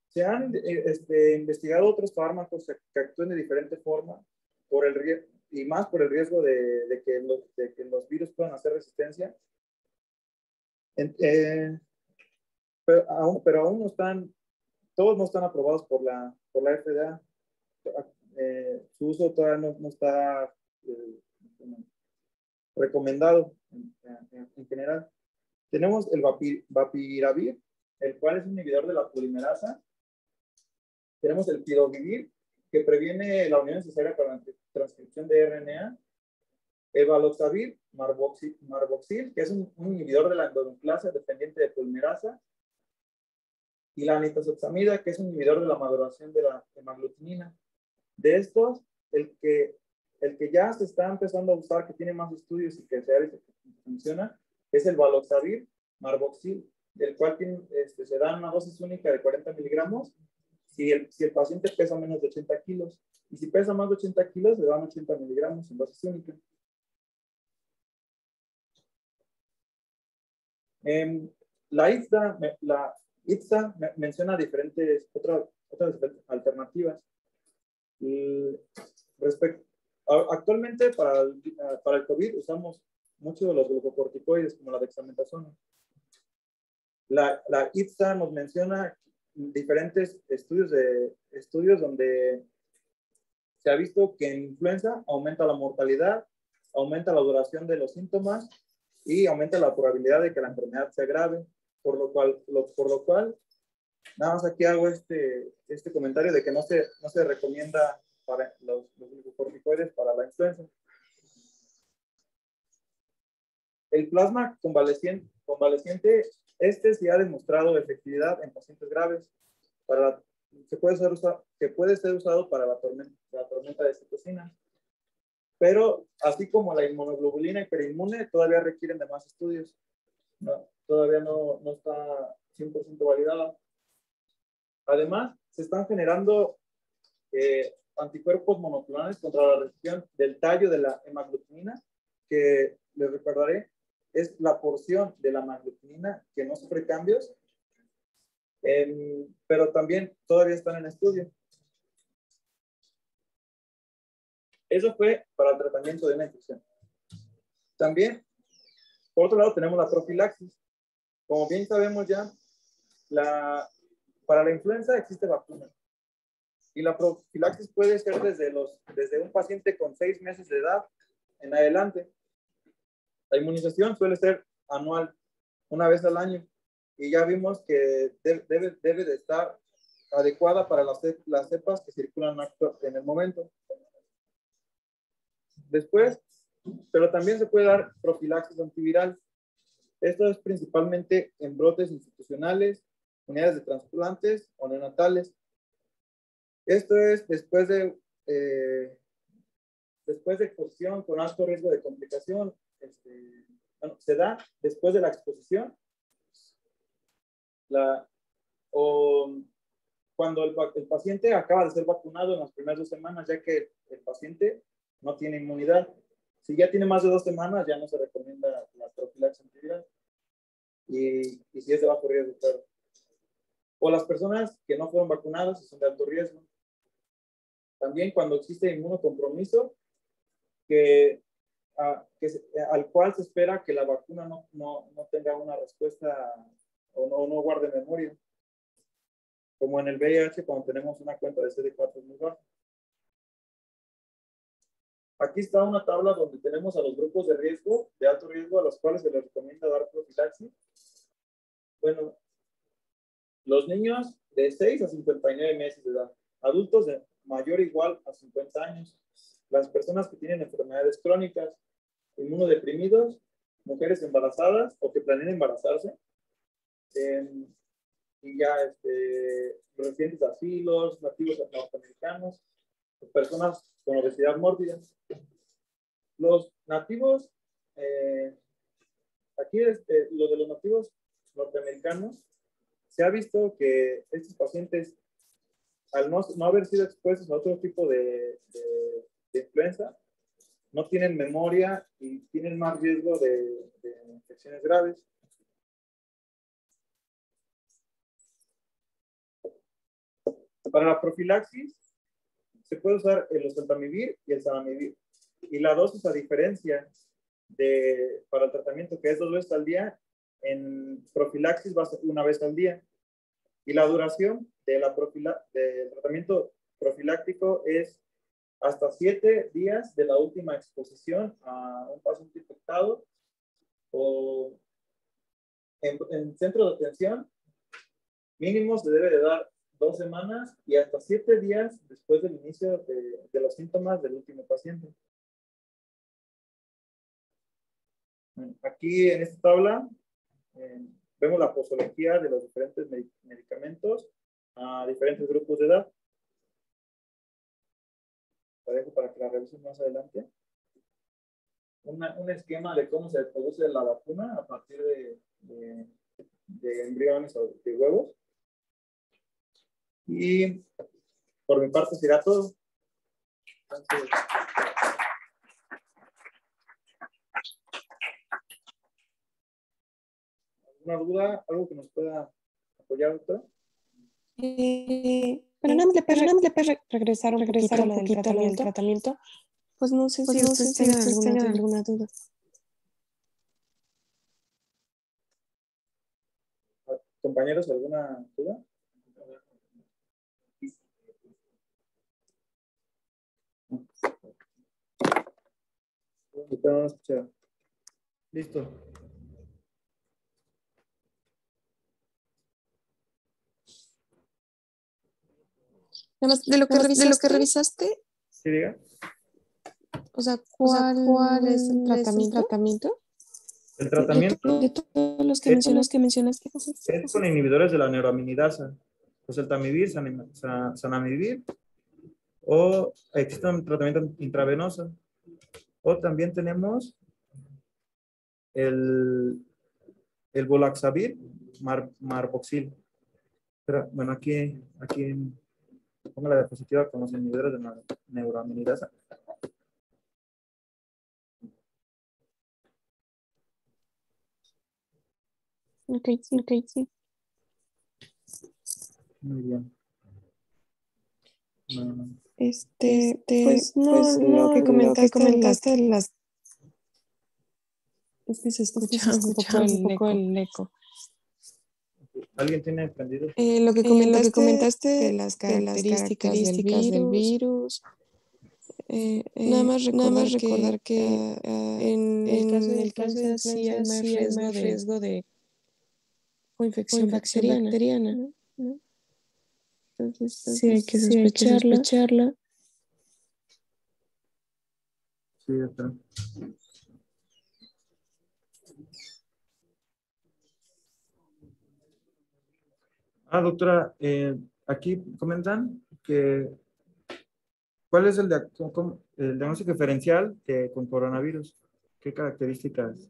Se han investigado otros fármacos que actúan de diferente forma y más por el riesgo de que los virus puedan hacer resistencia. Pero aún no están, todos no están aprobados por la FDA. Su uso todavía no está recomendado en general. Tenemos el vapiravir, el cual es un inhibidor de la polimerasa. Tenemos el pidovivir, que previene la unión necesaria para la transcripción de RNA. El baloxavir, marboxil, que es un inhibidor de la endonucleasa dependiente de polimerasa. Y la nitazoxamida, que es un inhibidor de la maduración de la hemaglutinina. De estos, el que ya se está empezando a usar, que tiene más estudios y que se ha visto que funciona, es el baloxavir, marboxil, del cual se da una dosis única de 40 miligramos si el paciente pesa menos de 80 kilos. Y si pesa más de 80 kilos, le dan 80 miligramos en dosis única. La ITSA menciona otras alternativas. Actualmente para el COVID usamos mucho de los glucocorticoides como la dexametasona. La IPSA nos menciona diferentes estudios donde se ha visto que en influenza aumenta la mortalidad, aumenta la duración de los síntomas y aumenta la probabilidad de que la enfermedad se agrave, por lo cual nada más aquí hago este comentario de que no se recomienda para los glucocorticoides para la influenza. El plasma convaleciente, sí ha demostrado efectividad en pacientes graves. Que puede ser usado para la tormenta de citocina. Pero así como la inmunoglobulina hiperinmune, todavía requieren de más estudios. Todavía no está 100% validada. Además, se están generando anticuerpos monoclonales contra la reacción del tallo de la hemaglutinina, que les recordaré, es la porción de la hemaglutinina que no sufre cambios, pero también todavía están en estudio. Eso fue para el tratamiento de una infección. También, por otro lado, tenemos la profilaxis. Como bien sabemos ya, para la influenza existe vacuna. Y la profilaxis puede ser desde un paciente con 6 meses de edad en adelante. La inmunización suele ser anual, una vez al año. Y ya vimos que debe de estar adecuada para las cepas que circulan en el momento. Después, pero también se puede dar profilaxis antiviral. Esto es principalmente en brotes institucionales, unidades de trasplantes o neonatales. Esto es después de exposición con alto riesgo de complicación. Se da después de la exposición o cuando el paciente acaba de ser vacunado en las primeras 2 semanas, ya que el paciente no tiene inmunidad. Si ya tiene más de 2 semanas, ya no se recomienda la profilaxis antiviral. Y si es de bajo riesgo, claro. O las personas que no fueron vacunadas y son de alto riesgo. También cuando existe inmunocompromiso, al cual se espera que la vacuna no tenga una respuesta o no guarde memoria. Como en el VIH, cuando tenemos una cuenta de CD4 muy baja. Aquí está una tabla donde tenemos a los grupos de riesgo, de alto riesgo, a los cuales se les recomienda dar profilaxis. Bueno, los niños de 6 a 59 meses de edad, adultos de mayor o igual a 50 años, las personas que tienen enfermedades crónicas, inmunodeprimidos, mujeres embarazadas o que planean embarazarse, y ya residentes de asilos, nativos norteamericanos, personas con obesidad mórbida. Los nativos, aquí lo de los nativos norteamericanos, se ha visto que estos pacientes, al no haber sido expuestos a otro tipo de influenza, no tienen memoria y tienen más riesgo de infecciones graves. Para la profilaxis, se puede usar el oseltamivir y el zanamivir. Y la dosis, a diferencia para el tratamiento, que es 2 veces al día, en profilaxis va a ser 1 vez al día. Y la duración del tratamiento profiláctico es hasta 7 días de la última exposición a un paciente infectado o en centro de atención. Mínimo se debe de dar 2 semanas y hasta 7 días después del inicio de los síntomas del último paciente. Aquí en esta tabla vemos la posología de los diferentes medicamentos a diferentes grupos de edad. La dejo para que la revisen más adelante. Un esquema de cómo se produce la vacuna a partir de embriones o de huevos. Y por mi parte será todo. Entonces, ¿alguna duda? ¿Algo que nos pueda apoyar, doctora? Pero nada más le puedes regresar un poquito a lo del tratamiento. Pues no sé si ustedes tengan alguna duda. Compañeros, ¿alguna duda? No escuché. Listo. Nada más, de lo que revisaste, ¿Sí diga? o sea, O sea, ¿cuál es el tratamiento? El tratamiento De todos los que es mencionaste. con inhibidores de la neuraminidasa. Pues el tamivir, zanamivir, o existe un tratamiento intravenoso. O también tenemos el Volaxavir, Marboxil. Pero bueno, aquí pongo la diapositiva con los inhibidores de la neuraminidasa. Ok, sí. Muy bien. No. Pues no, lo que comentaste las... Es que se escucha un poco el eco. ¿Alguien tiene prendido? Lo que comentaste de las características del virus, nada más recordar que en el caso de influenza sí hay más riesgo de infección bacteriana, ¿no? Entonces sí hay que sospecharla. Sí, está. Doctora, aquí comentan que ¿cuál es el diagnóstico diferencial con coronavirus? ¿Qué características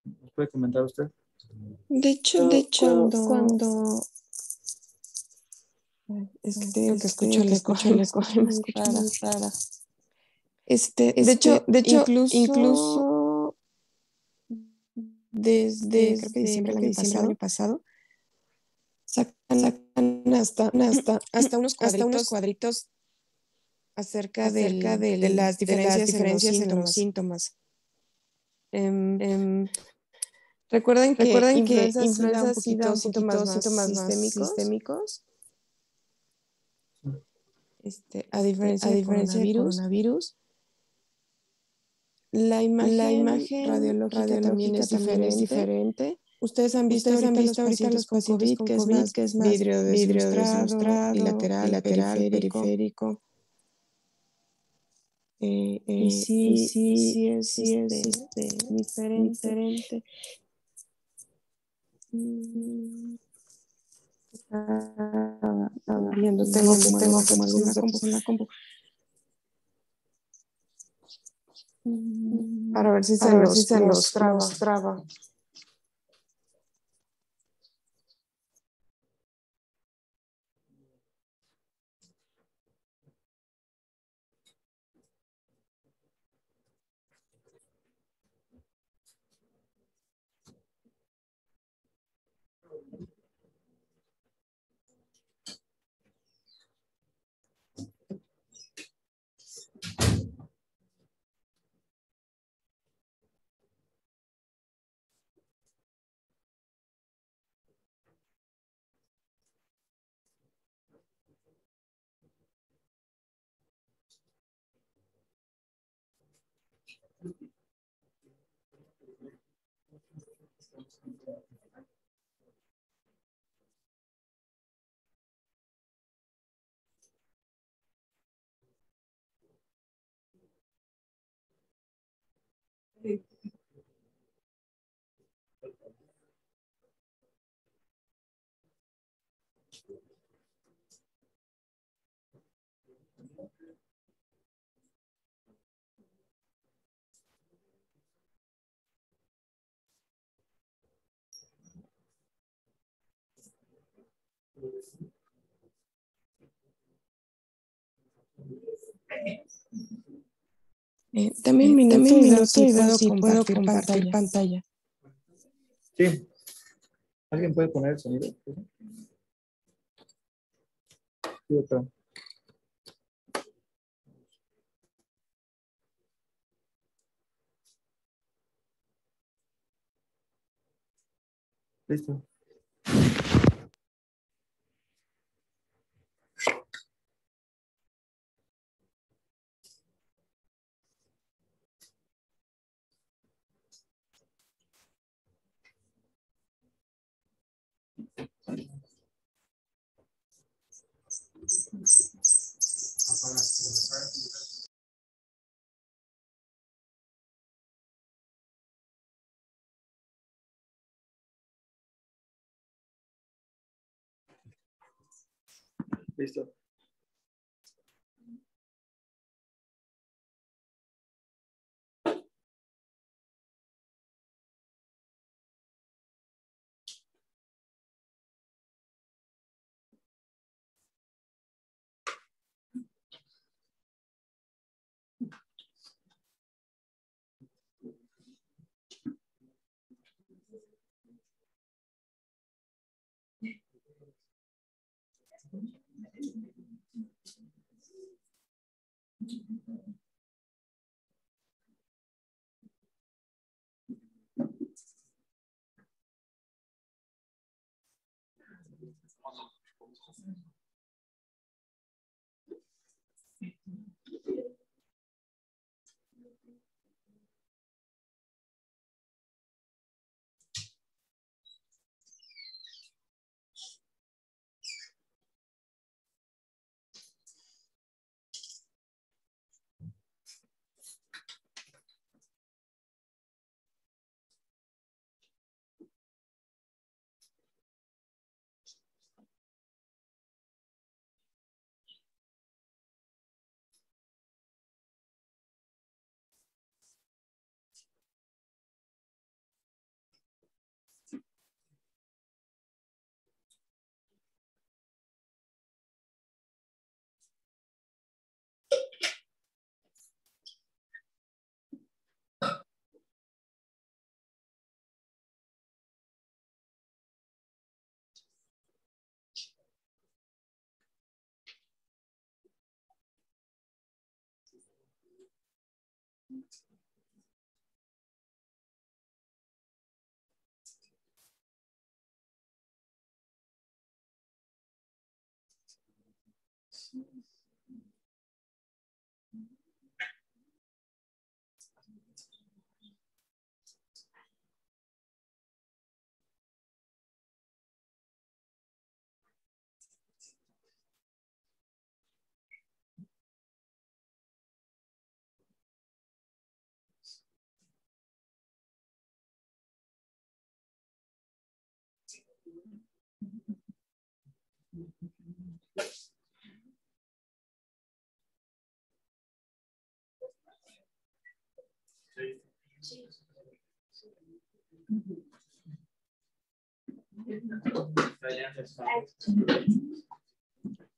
nos puede comentar usted? De hecho, cuando es que te digo que escucho el eco, me escucho muy rara. De hecho, incluso desde creo que diciembre del año pasado, sacan hasta unos cuadritos acerca de las diferencias en los síntomas. Recuerden que influenza sí da un poquito síntomas más sistémicos, a diferencia de coronavirus. La imagen radiológica también es diferente. Ustedes han visto ahorita los pacientes con COVID, que es más vidrio deslustrado, bilateral, periférico. Y sí es diferente. Viendo, tengo como alguna cosa en la compu. Para ver si se los traba. Dame un minuto y veo si puedo compartir pantalla. Sí. ¿Alguien puede poner el sonido? Sí, doctor. Listo. Listo.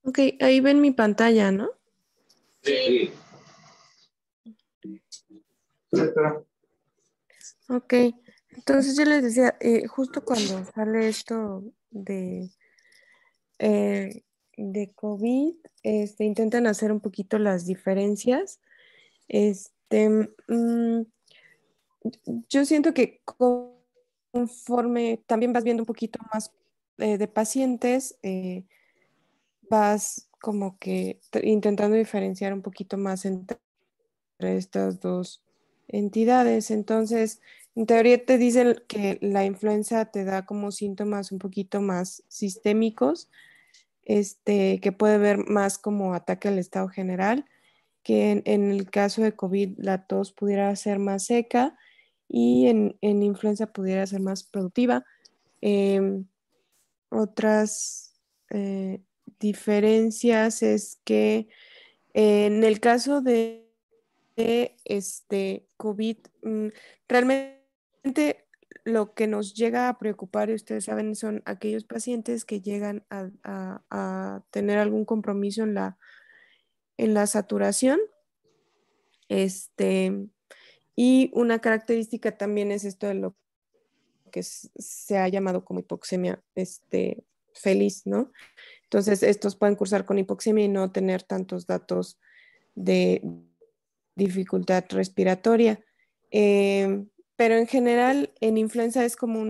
Ok, ahí ven mi pantalla, ¿no? Sí. Ok, entonces yo les decía, justo cuando sale esto de COVID, intentan hacer un poquito las diferencias. Este, mm, yo siento que conforme también vas viendo un poquito más de pacientes, vas como que intentando diferenciar un poquito más entre estas dos entidades. Entonces, en teoría te dicen que la influenza te da como síntomas un poquito más sistémicos, que puede ver más como ataque al estado general, que en el caso de COVID la tos pudiera ser más seca y en influenza pudiera ser más productiva. Em, Otras diferencias es que en el caso de COVID, realmente lo que nos llega a preocupar, y ustedes saben, son aquellos pacientes que llegan a tener algún compromiso en la saturación. Y una característica también es esto de lo que se ha llamado como hipoxemia feliz, ¿no? Entonces, estos pueden cursar con hipoxemia y no tener tantos datos de dificultad respiratoria. pero en general en influenza es como,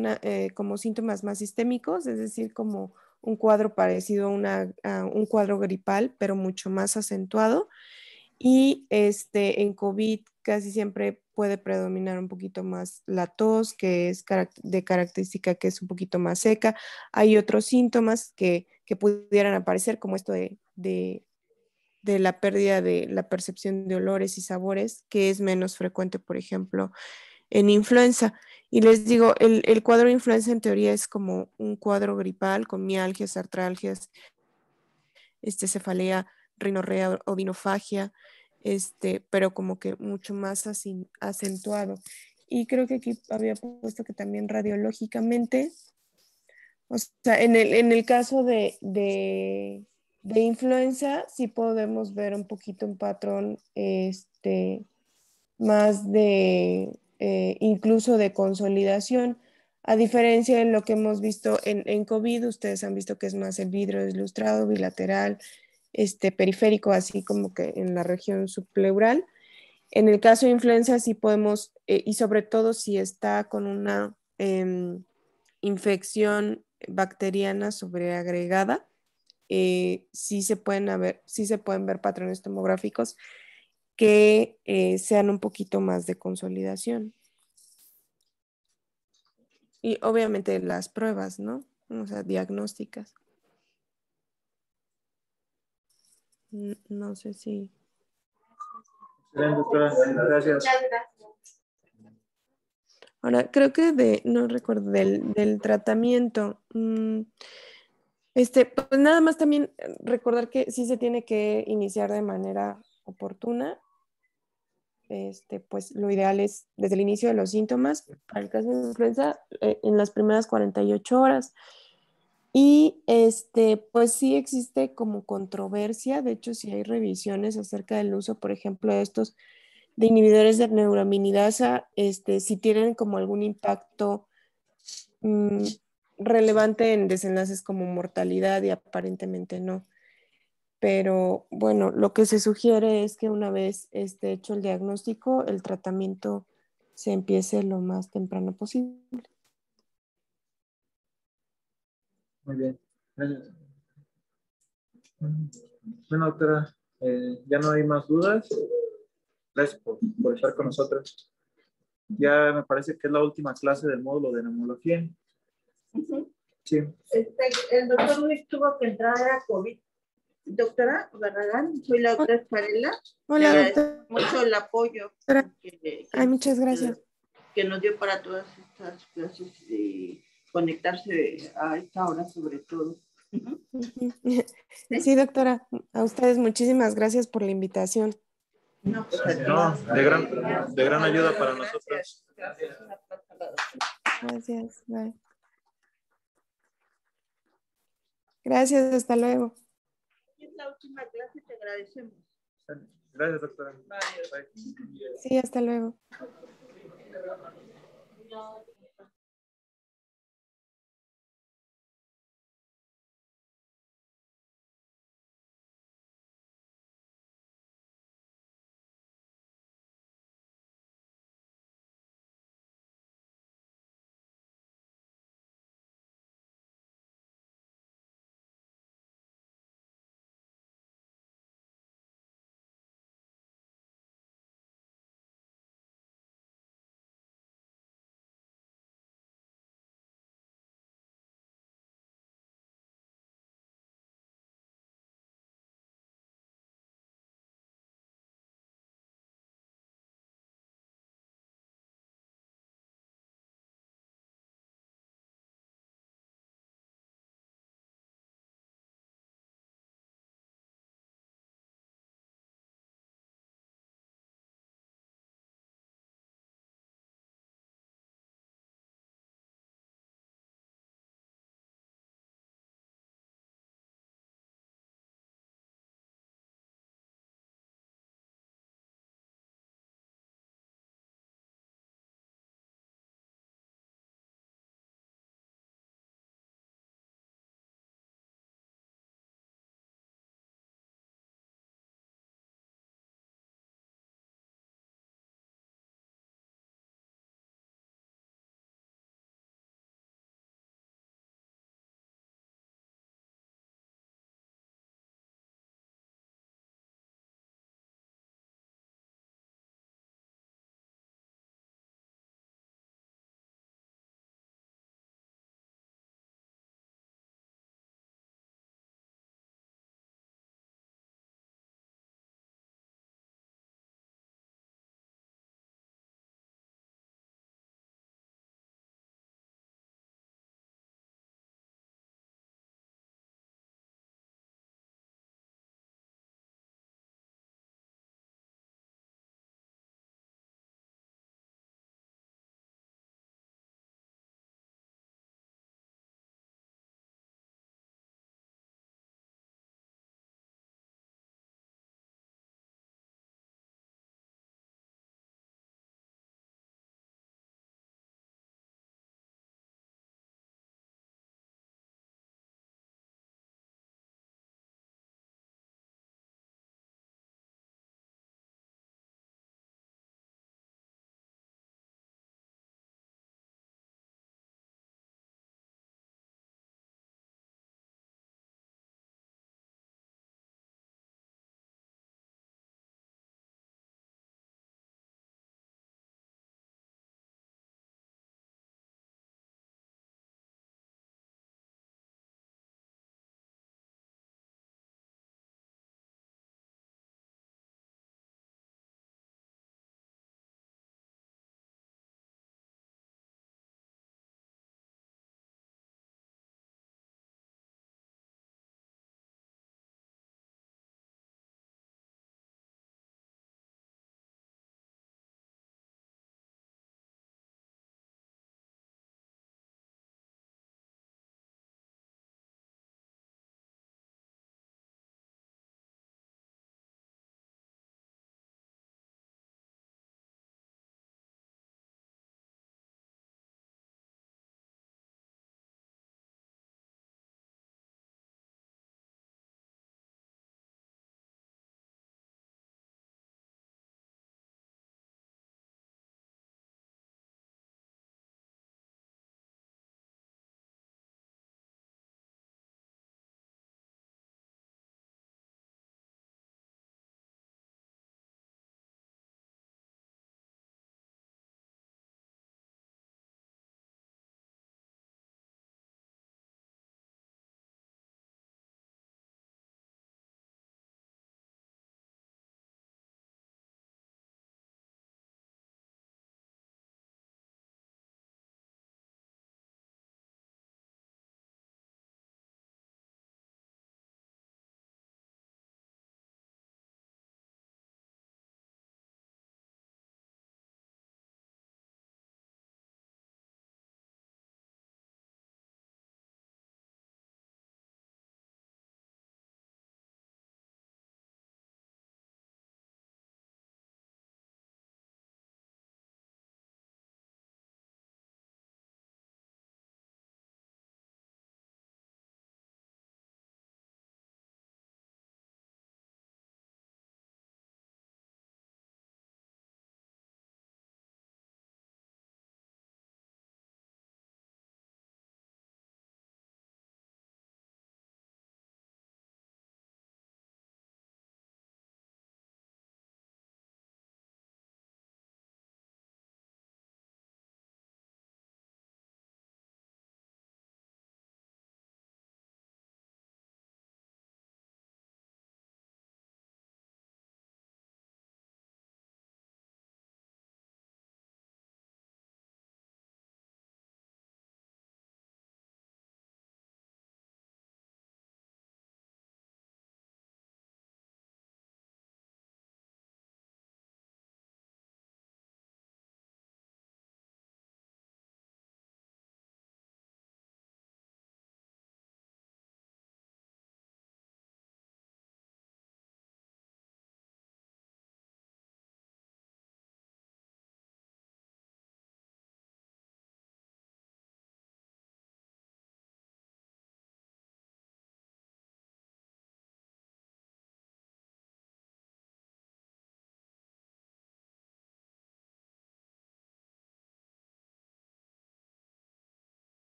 como síntomas más sistémicos, es decir, como un cuadro parecido a un cuadro gripal, pero mucho más acentuado. Y en COVID casi siempre puede predominar un poquito más la tos, que es de característica que es un poquito más seca. Hay otros síntomas que pudieran aparecer, como esto de la pérdida de la percepción de olores y sabores, que es menos frecuente, por ejemplo, en influenza. Y les digo, el cuadro de influenza en teoría es como un cuadro gripal con mialgias, artralgias, cefalea, rinorrea, odinofagia, pero como que mucho más acentuado. Y creo que aquí había puesto que también radiológicamente, o sea, en el caso de influenza, sí podemos ver un poquito un patrón más de incluso de consolidación. A diferencia de lo que hemos visto en COVID, ustedes han visto que es más el vidrio deslustrado, bilateral, periférico, así como que en la región subpleural. En el caso de influenza sí podemos, y sobre todo si está con una infección bacteriana sobreagregada, sí se pueden ver patrones tomográficos que sean un poquito más de consolidación. Y obviamente las pruebas, ¿no? O sea, diagnósticas. No sé si... Excelente, doctora. Gracias. Ahora, creo que no recuerdo, del tratamiento. Pues nada más también recordar que sí se tiene que iniciar de manera oportuna. Pues lo ideal es desde el inicio de los síntomas, para el caso de influenza, en las primeras 48 horas. Y pues sí existe como controversia, de hecho sí hay revisiones acerca del uso, por ejemplo, de estos de inhibidores de neuraminidasa, si tienen como algún impacto relevante en desenlaces como mortalidad y aparentemente no. Pero bueno, lo que se sugiere es que una vez hecho el diagnóstico, el tratamiento se empiece lo más temprano posible. Muy bien. Gracias. Bueno, doctora, ya no hay más dudas. Gracias por estar con nosotros. Ya me parece que es la última clase del módulo de neumología. Sí. El doctor Luis tuvo que entrar a COVID. Doctora Barragán, soy la doctora Escarela. Hola, le doctora. agradezco mucho el apoyo Ay, muchas gracias. Que nos dio para todas estas clases y conectarse a esta hora sobre todo. Sí, doctora, a ustedes muchísimas gracias por la invitación. No, pues de gran ayuda para nosotros. Gracias, bye. Gracias, hasta luego. Es la última clase, te agradecemos. Gracias, doctora. Bye. Sí, hasta luego.